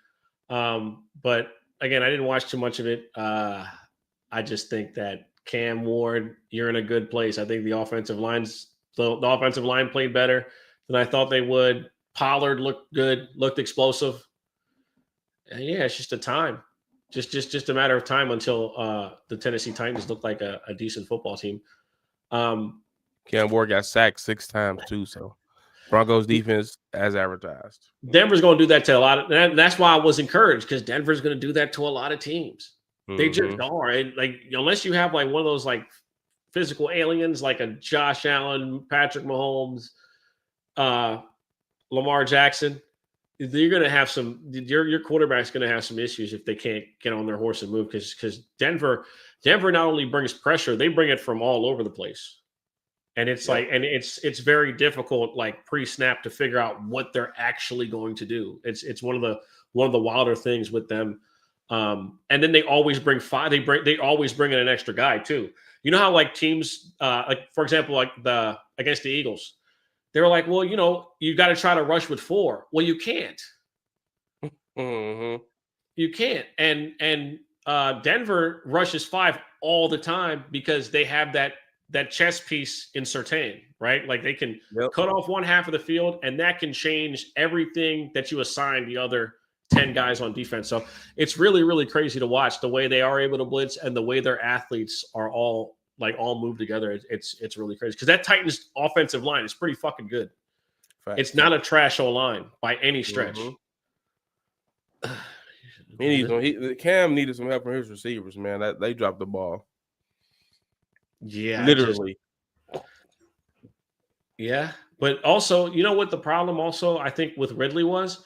But again, I didn't watch too much of it. I just think that Cam Ward, you're in a good place. I think the offensive line played better than I thought they would. Pollard looked good, looked explosive. And yeah, it's just a time. Just a matter of time until the Tennessee Titans look like a decent football team. Cam Ward got sacked 6 times too, so Broncos defense as advertised. Denver's going to do that to a lot of, and that's why I was encouraged, because Denver's going to do that to a lot of teams. They just are. And like, unless you have like one of those like physical aliens like a Josh Allen, Patrick Mahomes, Lamar Jackson, you're going to have your quarterback's going to have some issues if they can't get on their horse and move, because Denver not only brings pressure, they bring it from all over the place. And it's like, and it's very difficult, like pre-snap, to figure out what they're actually going to do. It's one of the wilder things with them. And then they always bring they always bring in an extra guy too. You know how like teams, like for example, like against the Eagles, they were like, well, you got to try to rush with 4. Well, you can't. You can't. And Denver rushes 5 all the time because they have that chess piece in Surtain, right? Like they can cut off one half of the field, and that can change everything that you assign the other 10 guys on defense. So it's really, really crazy to watch the way they are able to blitz and the way their athletes are all move together. It's really crazy, because that Titans offensive line is pretty fucking good. Fact. It's not a trash O-line by any stretch. Cam needed some help from his receivers, man. That they dropped the ball. Yeah, literally. Yeah, but also, you know what the problem also I think with Ridley was,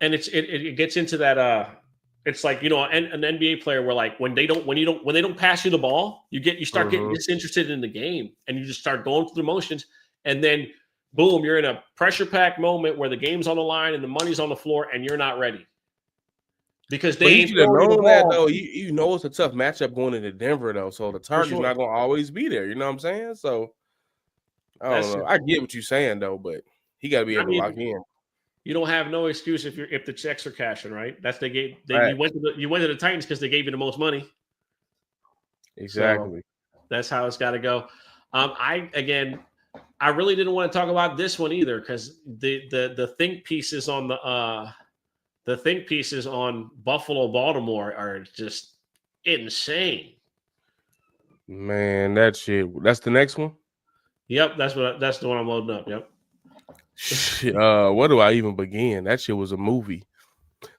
and it gets into that. It's like, an NBA player where like when they don't pass you the ball, you start getting disinterested in the game, and you just start going through the motions, and then boom, you're in a pressure packed moment where the game's on the line and the money's on the floor, and you're not ready. Because they ain't known that though. You know it's a tough matchup going into Denver though, so the target's not going to always be there. You know what I'm saying? So I don't know. I get what you're saying though, but he got to be able to lock in. You don't have no excuse if the checks are cashing, right? That's you went to the Titans because they gave you the most money. Exactly. So that's how it's got to go. I really didn't want to talk about this one either, because the think pieces on Buffalo, Baltimore are just insane. Man, that shit. That's the next one? Yep, that's the one I'm loading up. Yep. Where do I even begin? That shit was a movie.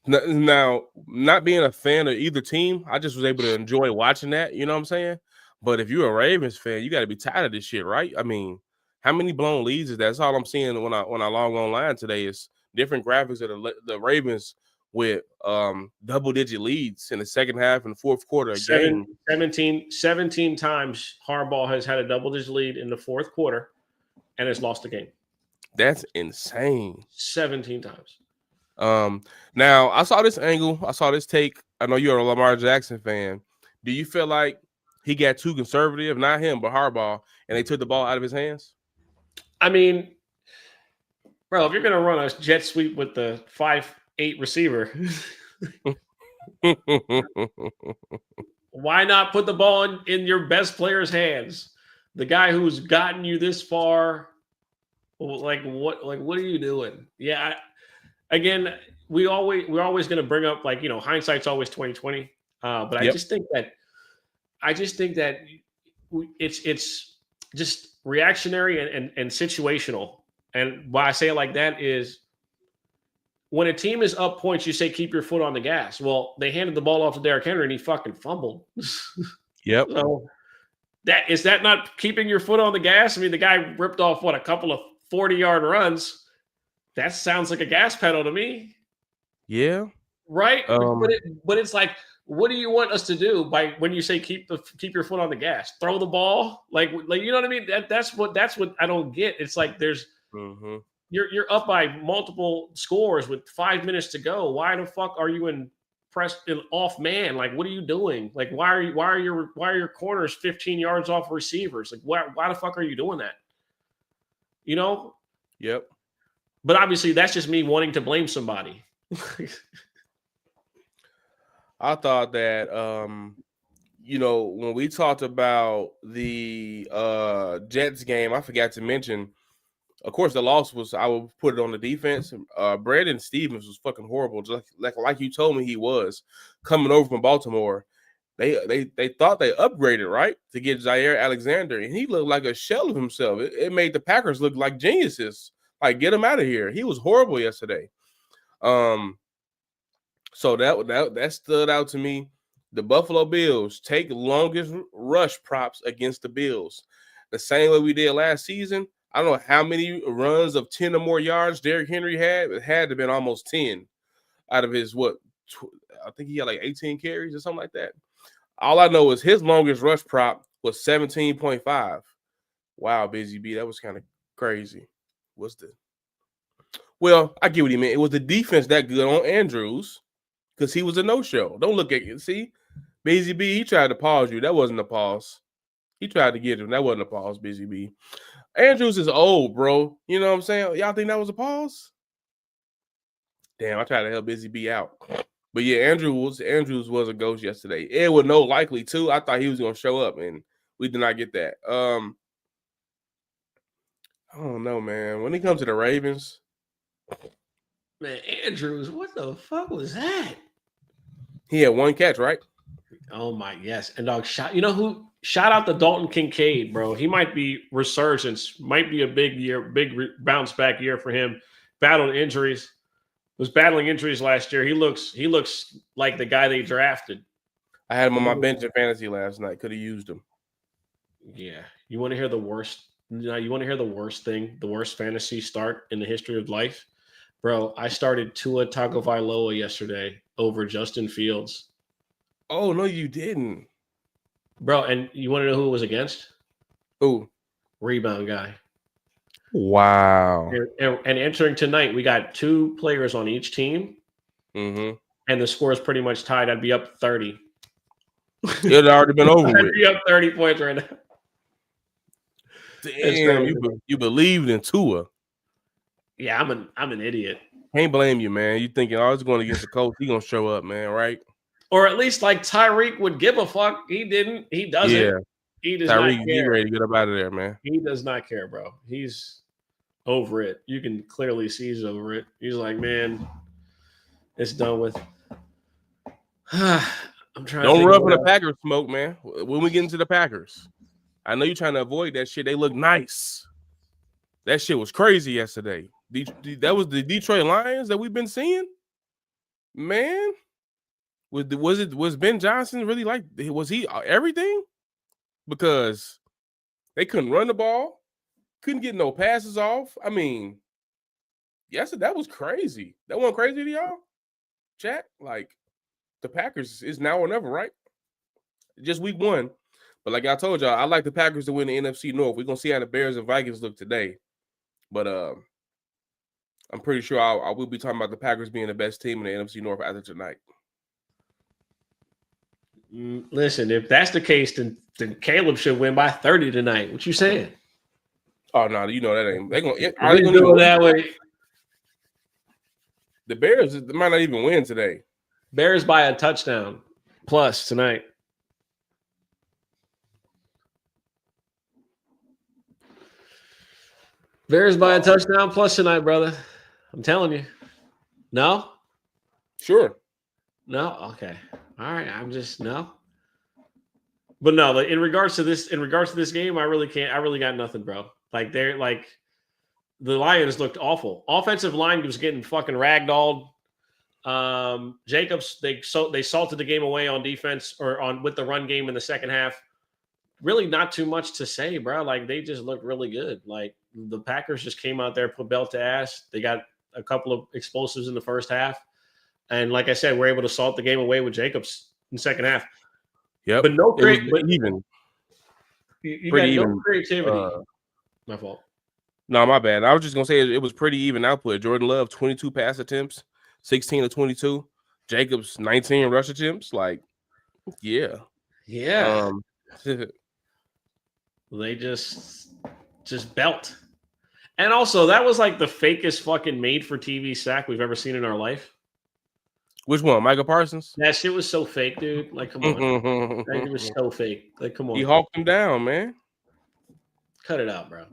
Now, not being a fan of either team, I just was able to enjoy watching that. You know what I'm saying? But if you're a Ravens fan, you got to be tired of this shit, right? I mean, how many blown leads is that? That's all I'm seeing when I log online today is different graphics of the Ravens with double-digit leads in the second half and fourth quarter of game. 17 times Harbaugh has had a double-digit lead in the fourth quarter and has lost the game. That's insane. 17 times. Now, I saw this angle. I saw this take. I know you're a Lamar Jackson fan. Do you feel like he got too conservative? Not him, but Harbaugh, and they took the ball out of his hands? I mean, bro, if you're going to run a jet sweep with the 5'8" receiver, why not put the ball in your best player's hands? The guy who's gotten you this far, what are you doing? Yeah, again, we're always going to bring up hindsight's always 20/20. But I just think that it's just reactionary and situational. And why I say it like that is, when a team is up points, you say keep your foot on the gas. Well, they handed the ball off to Derrick Henry and he fucking fumbled. Yep. So is that not keeping your foot on the gas? I mean, the guy ripped off a couple of 40-yard runs. That sounds like a gas pedal to me. Yeah. Right. But it's like, what do you want us to do when you say keep your foot on the gas? Throw the ball, like you know what I mean? That's what I don't get. It's like there's you're up by multiple scores with 5 minutes to go. Why the fuck are you in off man? Like, what are you doing? Like, why are your corners 15 yards off receivers? Like, why the fuck are you doing that? You know? Yep. But obviously, that's just me wanting to blame somebody. I thought that when we talked about the Jets game, I forgot to mention, of course, the loss was, I would put it on the defense. Brandon Stevens was fucking horrible, just like you told me he was, coming over from Baltimore. They thought they upgraded, right, to get Jair Alexander, and he looked like a shell of himself. It made the Packers look like geniuses. Like, get him out of here. He was horrible yesterday. So that stood out to me. The Buffalo Bills take longest rush props against the Bills, the same way we did last season. I don't know how many runs of 10 or more yards Derrick Henry had. It had to have been almost 10 out of his, I think he had like 18 carries or something like that. All I know is his longest rush prop was 17.5. Wow, Busy B, that was kind of crazy. Well, I get what he meant. It was the defense that good on Andrews because he was a no-show. Don't look at it. See, Busy B, he tried to pause you. That wasn't a pause. He tried to get him. That wasn't a pause, Busy B. Andrews is old, bro. You know what I'm saying? Y'all think that was a pause? Damn, I tried to help Busy B out. But yeah, Andrews was a ghost yesterday. Ed would know likely too. I thought he was gonna show up, and we did not get that. I don't know, man. When it comes to the Ravens, man, Andrews, what the fuck was that? He had one catch, right? Oh my, yes. And dog, shout out to Dalton Kincaid, bro. He might be resurgence, might be a big year, bounce back year for him. Battled injuries, was battling injuries last year. He looks like the guy they drafted. I had him on my bench in fantasy last night. Could have used him. Yeah. You want to hear the worst? You want to hear the worst thing, the worst fantasy start in the history of life? Bro, I started Tua Tagovailoa yesterday over Justin Fields. Oh, no, you didn't. Bro, and you want to know who it was against? Who? Rebound guy. Wow. And entering tonight, we got 2 players on each team. Mm-hmm. And the score is pretty much tied. I'd be up 30. It had already been over with. I'd be up 30 points right now. Damn, you believed in Tua. Yeah, I'm an idiot. Can't blame you, man. You thinking, oh, it's going against the Colts. He gonna show up, man, right? Or at least like Tyreek would give a fuck. He didn't. He doesn't. Yeah. He does Tyreek, not care. get ready to get up out of there, man. He does not care, bro. He's over it. You can clearly see he's over it. He's like, man, it's done with. I'm trying. Don't rub in the Packers smoke, man. When we get into the Packers, I know you're trying to avoid that shit. They look nice. That shit was crazy yesterday. That was the Detroit Lions that we've been seeing, man. Was Ben Johnson really like? Was he everything? Because they couldn't run the ball, couldn't get no passes off. I mean, yesterday that was crazy. That wasn't crazy to y'all, chat. Like the Packers is now or never, right? Just week 1. But like I told y'all, I like the Packers to win the NFC North. We're gonna see how the Bears and Vikings look today. But I'm pretty sure I will be talking about the Packers being the best team in the NFC North after tonight. Listen, if that's the case, then Caleb should win by 30 tonight. What you saying? Oh no, you know that ain't. They gonna do it that way. The Bears might not even win today. Bears by a touchdown plus tonight. Bears by a touchdown plus tonight, brother. I'm telling you. No? Sure. No? Okay. All right. I'm just no. But no, in regards to this game, I really got nothing, bro. Like they're like the Lions looked awful. Offensive line was getting fucking ragdolled. Jacobs, they salted the game away on defense or with the run game in the second half. Really not too much to say, bro. Like they just looked really good. Like the Packers just came out there, put belt to ass. They got a couple of explosives in the first half. And like I said, we're able to salt the game away with Jacobs in the second half. Yeah, but no even. You got no creativity. My fault. No, my bad. I was just gonna say it was pretty even output. Jordan Love, 22 pass attempts, 16 to 22. Jacobs, 19 rush attempts. Like, yeah. Yeah. They just belt. And also, that was like the fakest fucking made for TV sack we've ever seen in our life. Which one? Michael Parsons? That shit was so fake, dude. Like, come on. It was so fake. Like, come on. He hawked him down, man. Cut it out, bro.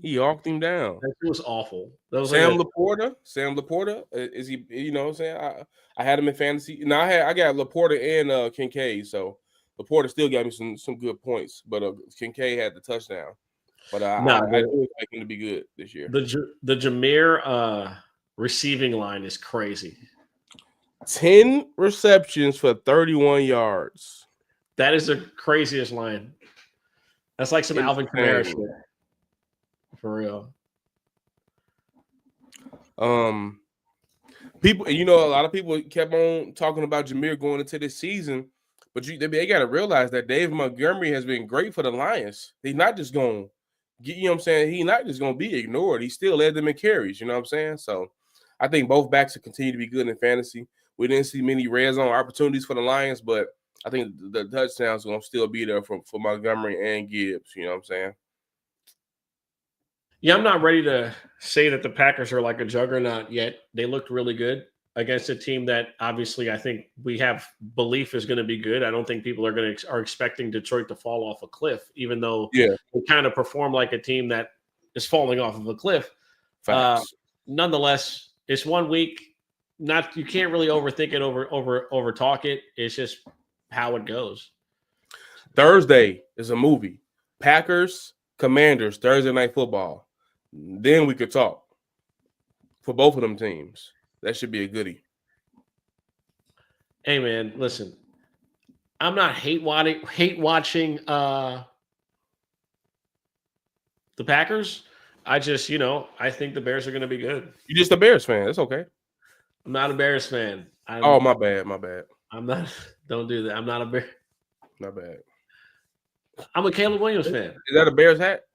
He hawked him down. That was awful. That was Sam Laporta. Is he? You know what I'm saying? I had him in fantasy. No, I got Laporta and Kincaid. So Laporta still got me some good points, but Kincaid had the touchdown. But I do expect him to be good this year. The Jameer receiving line is crazy. 10 receptions for 31 yards. That is the craziest line. That's like some Alvin Kamara shit. For real. People, a lot of people kept on talking about Jameer going into this season, but they got to realize that Dave Montgomery has been great for the Lions. He's not just going to, you know what I'm saying? He's not just going to be ignored. He still led them in carries, you know what I'm saying? So I think both backs will continue to be good in fantasy. We didn't see many red zone opportunities for the Lions, but I think the touchdowns are going to still be there for Montgomery and Gibbs, you know what I'm saying? Yeah, I'm not ready to say that the Packers are like a juggernaut yet. They looked really good against a team that obviously I think we have belief is going to be good. I don't think people are expecting Detroit to fall off a cliff, even though they kind of perform like a team that is falling off of a cliff. Nonetheless, it's 1 week. You can't really overthink it, over talk it. It's just how it goes. Thursday is a movie. Packers, Commanders, Thursday Night Football. Then we could talk for both of them teams. That should be a goodie. Hey man, listen. I'm not hate watching the Packers. I just, I think the Bears are going to be good. You're just a Bears fan. That's okay. I'm not a Bears fan. My bad. I'm not. Don't do that. I'm not a Bear. Not bad. I'm a Caleb Williams fan. Is that a Bears hat?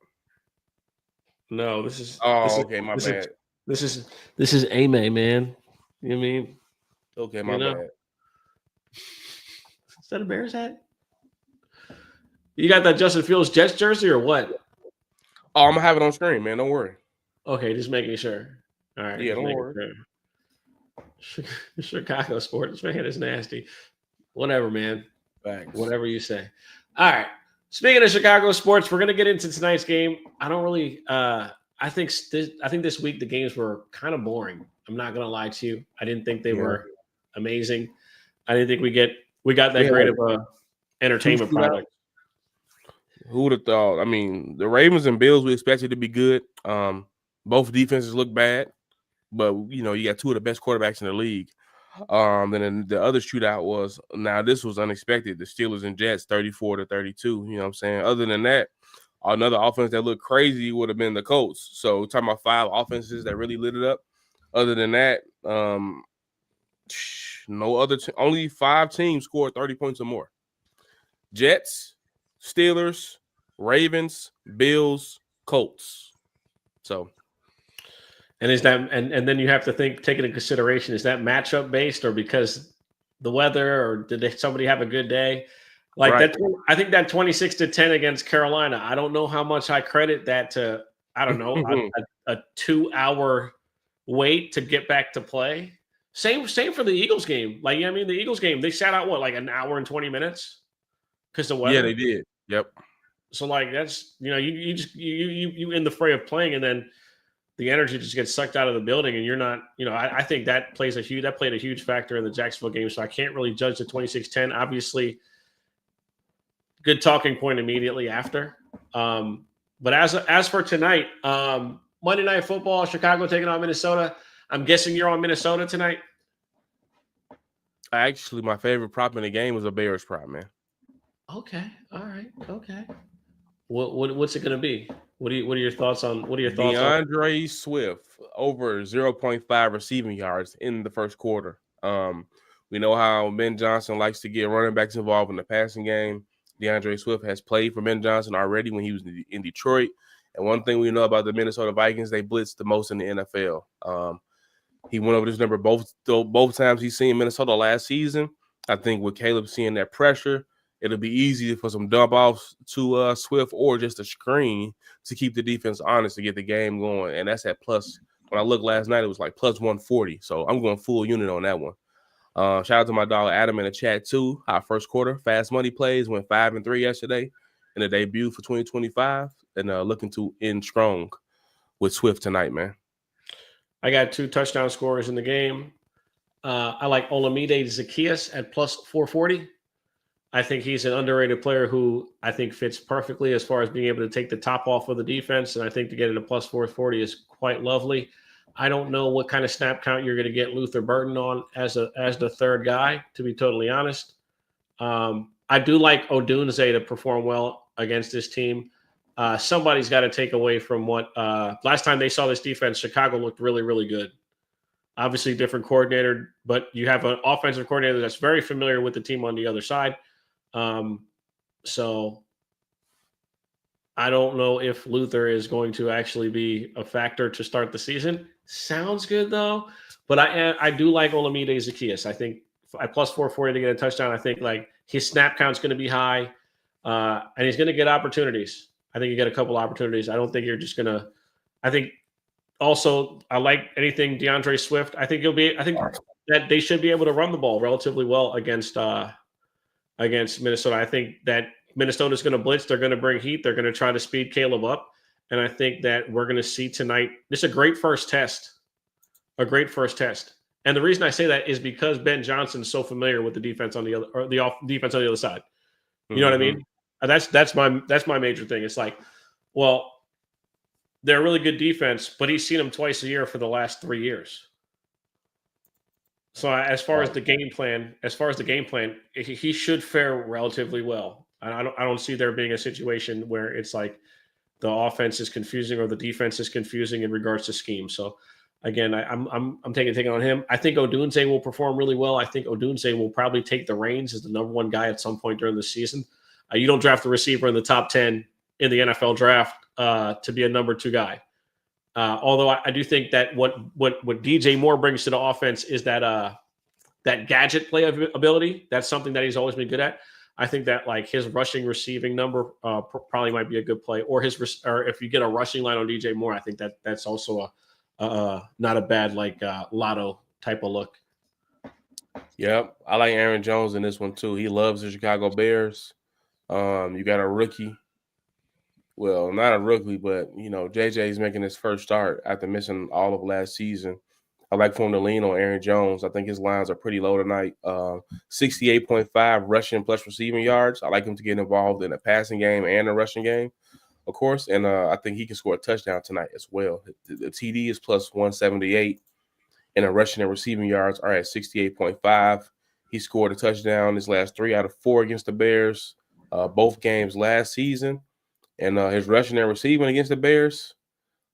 No, this is. Okay, my bad. This is Ame, man. You know what I mean? Okay, my bad. Is that a Bears hat? You got that Justin Fields Jets jersey or what? Oh, I'm gonna have it on screen, man. Don't worry. Okay, just making sure. All right. Yeah, don't worry. Sure. Chicago sports fan is nasty. Whatever, man. Thanks. Whatever you say. All right. Speaking of Chicago sports, we're gonna get into tonight's game. I don't really. I think this week the games were kind of boring. I'm not gonna lie to you. I didn't think they were amazing. I didn't think we got that great of a entertainment product. Who would have thought? I mean, the Ravens and Bills we expected to be good. Both defenses look bad, but you got two of the best quarterbacks in the league. Then the other shootout this was unexpected. The Steelers and Jets 34-32. You know what I'm saying? Other than that, another offense that looked crazy would have been the Colts. So we're talking about 5 offenses that really lit it up. Other than that, only 5 teams scored 30 points or more. Jets, Steelers, Ravens, Bills, Colts. So, and is that and then you have to take into consideration, is that matchup based or because the weather, or did somebody have a good day? Like that, I think that 26-10 against Carolina. I don't know how much I credit that to. I don't know a 2-hour wait to get back to play. Same for the Eagles game. Like, the Eagles game, they sat out like an hour and 20 minutes because the weather. Yeah, they did. Yep. So like that's you just you in the fray of playing, and then the energy just gets sucked out of the building, and you're not. I think that played a huge factor in the Jacksonville game. So I can't really judge the 26-10. Obviously, good talking point immediately after. But as for tonight, Monday Night Football, Chicago taking on Minnesota. I'm guessing you're on Minnesota tonight. Actually, my favorite prop in the game was a Bears prop, man. Okay. All right. Okay. What's it going to be? What are your thoughts on? DeAndre Swift over 0.5 receiving yards in the first quarter. We know how Ben Johnson likes to get running backs involved in the passing game. DeAndre Swift has played for Ben Johnson already when he was in Detroit. And one thing we know about the Minnesota Vikings, they blitz the most in the NFL. He went over this number both times he's seen Minnesota last season. I think with Caleb seeing that pressure, it'll be easy for some dump offs to Swift or just a screen to keep the defense honest to get the game going. And that's at plus. When I looked last night, it was like plus 140. So I'm going full unit on that one. Shout out to my dog Adam in the chat too. Our first quarter fast money plays went 5-3 yesterday in the debut for 2025, and looking to end strong with Swift tonight, man. I got 2 touchdown scorers in the game. I like Olamide Zaccheaus at plus 440. I think he's an underrated player who I think fits perfectly as far as being able to take the top off of the defense, and I think to get it a plus 440 is quite lovely. I don't know what kind of snap count you're going to get Luther Burton on as the third guy, to be totally honest. I do like Odunze to perform well against this team. Somebody's got to take away from what last time they saw this defense, Chicago looked really, really good. Obviously, different coordinator, but you have an offensive coordinator that's very familiar with the team on the other side. So I don't know if Luther is going to actually be a factor to start the season. Sounds good though, but I do like Olamide Zaccheaus. I think at plus 440 to get a touchdown. I think like his snap count's going to be high, and he's going to get opportunities. I think you get a couple opportunities. I don't think you're just going to. I think also I like anything DeAndre Swift. I think that they should be able to run the ball relatively well against Minnesota. I think that Minnesota's going to blitz. They're going to bring heat. They're going to try to speed Caleb up. And I think that we're going to see tonight, this is a great first test. And the reason I say that is because Ben Johnson's so familiar with the defense on the other, or the defense on the other side. You know what I mean? That's my major thing. It's like, well, they're a really good defense, but he's seen them twice a year for the last 3 years. So as far as the game plan, he should fare relatively well. I don't see there being a situation where it's like the offense is confusing or the defense is confusing in regards to scheme. So again, I'm taking on him. I think Odunze will perform really well. I think Odunze will probably take the reins as the number 1 guy at some point during the season. You don't draft a receiver in the top 10 in the NFL draft to be a number 2 guy. Although I do think that what DJ Moore brings to the offense is that gadget play ability. That's something that he's always been good at. I think that like his rushing receiving number probably might be a good play, or if you get a rushing line on DJ Moore, I think that's also not a bad like lotto type of look. Yep, I like Aaron Jones in this one too. He loves the Chicago Bears. You got a rookie. Well, not a rookie, but JJ is making his first start after missing all of last season. I like for him to lean on Aaron Jones. I think his lines are pretty low tonight. 68.5 rushing plus receiving yards. I like him to get involved in a passing game and a rushing game, of course. And I think he can score a touchdown tonight as well. The TD is plus 178, and the rushing and receiving yards are at 68.5. He scored a touchdown his last 3 out of 4 against the Bears, both games last season. And his rushing and receiving against the Bears,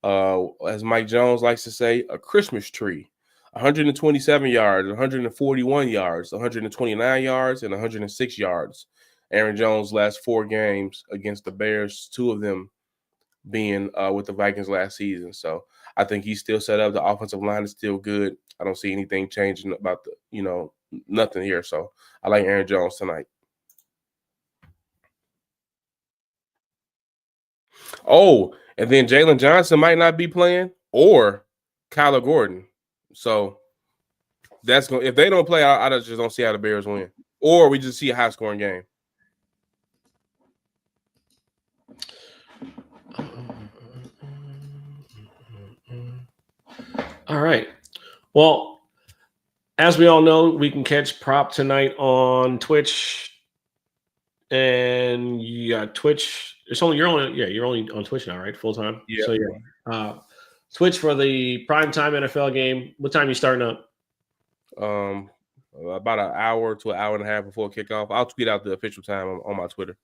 as Mike Jones likes to say, a Christmas tree. 127 yards, 141 yards, 129 yards, and 106 yards. Aaron Jones' last 4 games against the Bears, 2 of them being with the Vikings last season. So I think he's still set up. The offensive line is still good. I don't see anything changing about nothing here. So I like Aaron Jones tonight. Oh, and then Jalen Johnson might not be playing, or Kyler Gordon. So that's going. If they don't play, I just don't see how the Bears win, or we just see a high scoring game. All right. Well, as we all know, we can catch Prop tonight on Twitch, and you got Twitch. You're only on Twitch now, right? Full time. Yeah. So yeah. Twitch for the primetime NFL game. What time are you starting up? About an hour to an hour and a half before kickoff. I'll tweet out the official time on my Twitter.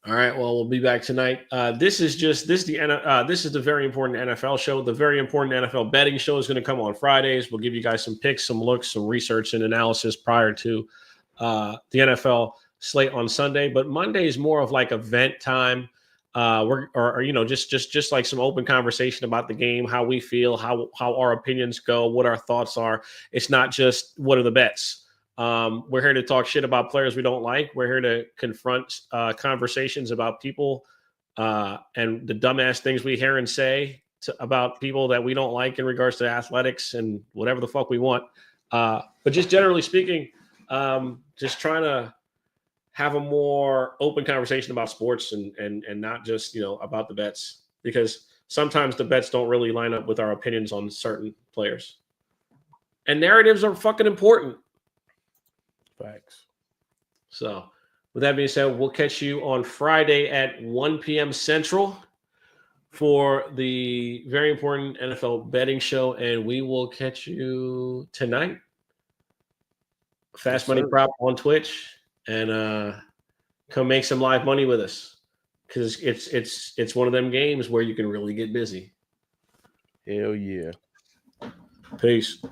All right. Well, we'll be back tonight. This is the very important NFL show. The very important NFL betting show is going to come on Fridays. We'll give you guys some picks, some looks, some research and analysis prior to the NFL slate on Sunday. But Monday is more of like event time. just like some open conversation about the game, how we feel, how our opinions go, what our thoughts are. It's not just what are the bets. We're here to talk shit about players we don't like. We're here to confront conversations about people and the dumbass things we hear and say about people that we don't like in regards to athletics and whatever the fuck we want. But just generally speaking, just trying to have a more open conversation about sports and not just, about the bets, because sometimes the bets don't really line up with our opinions on certain players. And narratives are fucking important. Facts. So with that being said, we'll catch you on Friday at 1 p.m. Central for the very important NFL betting show. And we will catch you tonight. Fast Money Prop on Twitch, and come make some live money with us, because it's one of them games where you can really get busy. Hell yeah. Peace.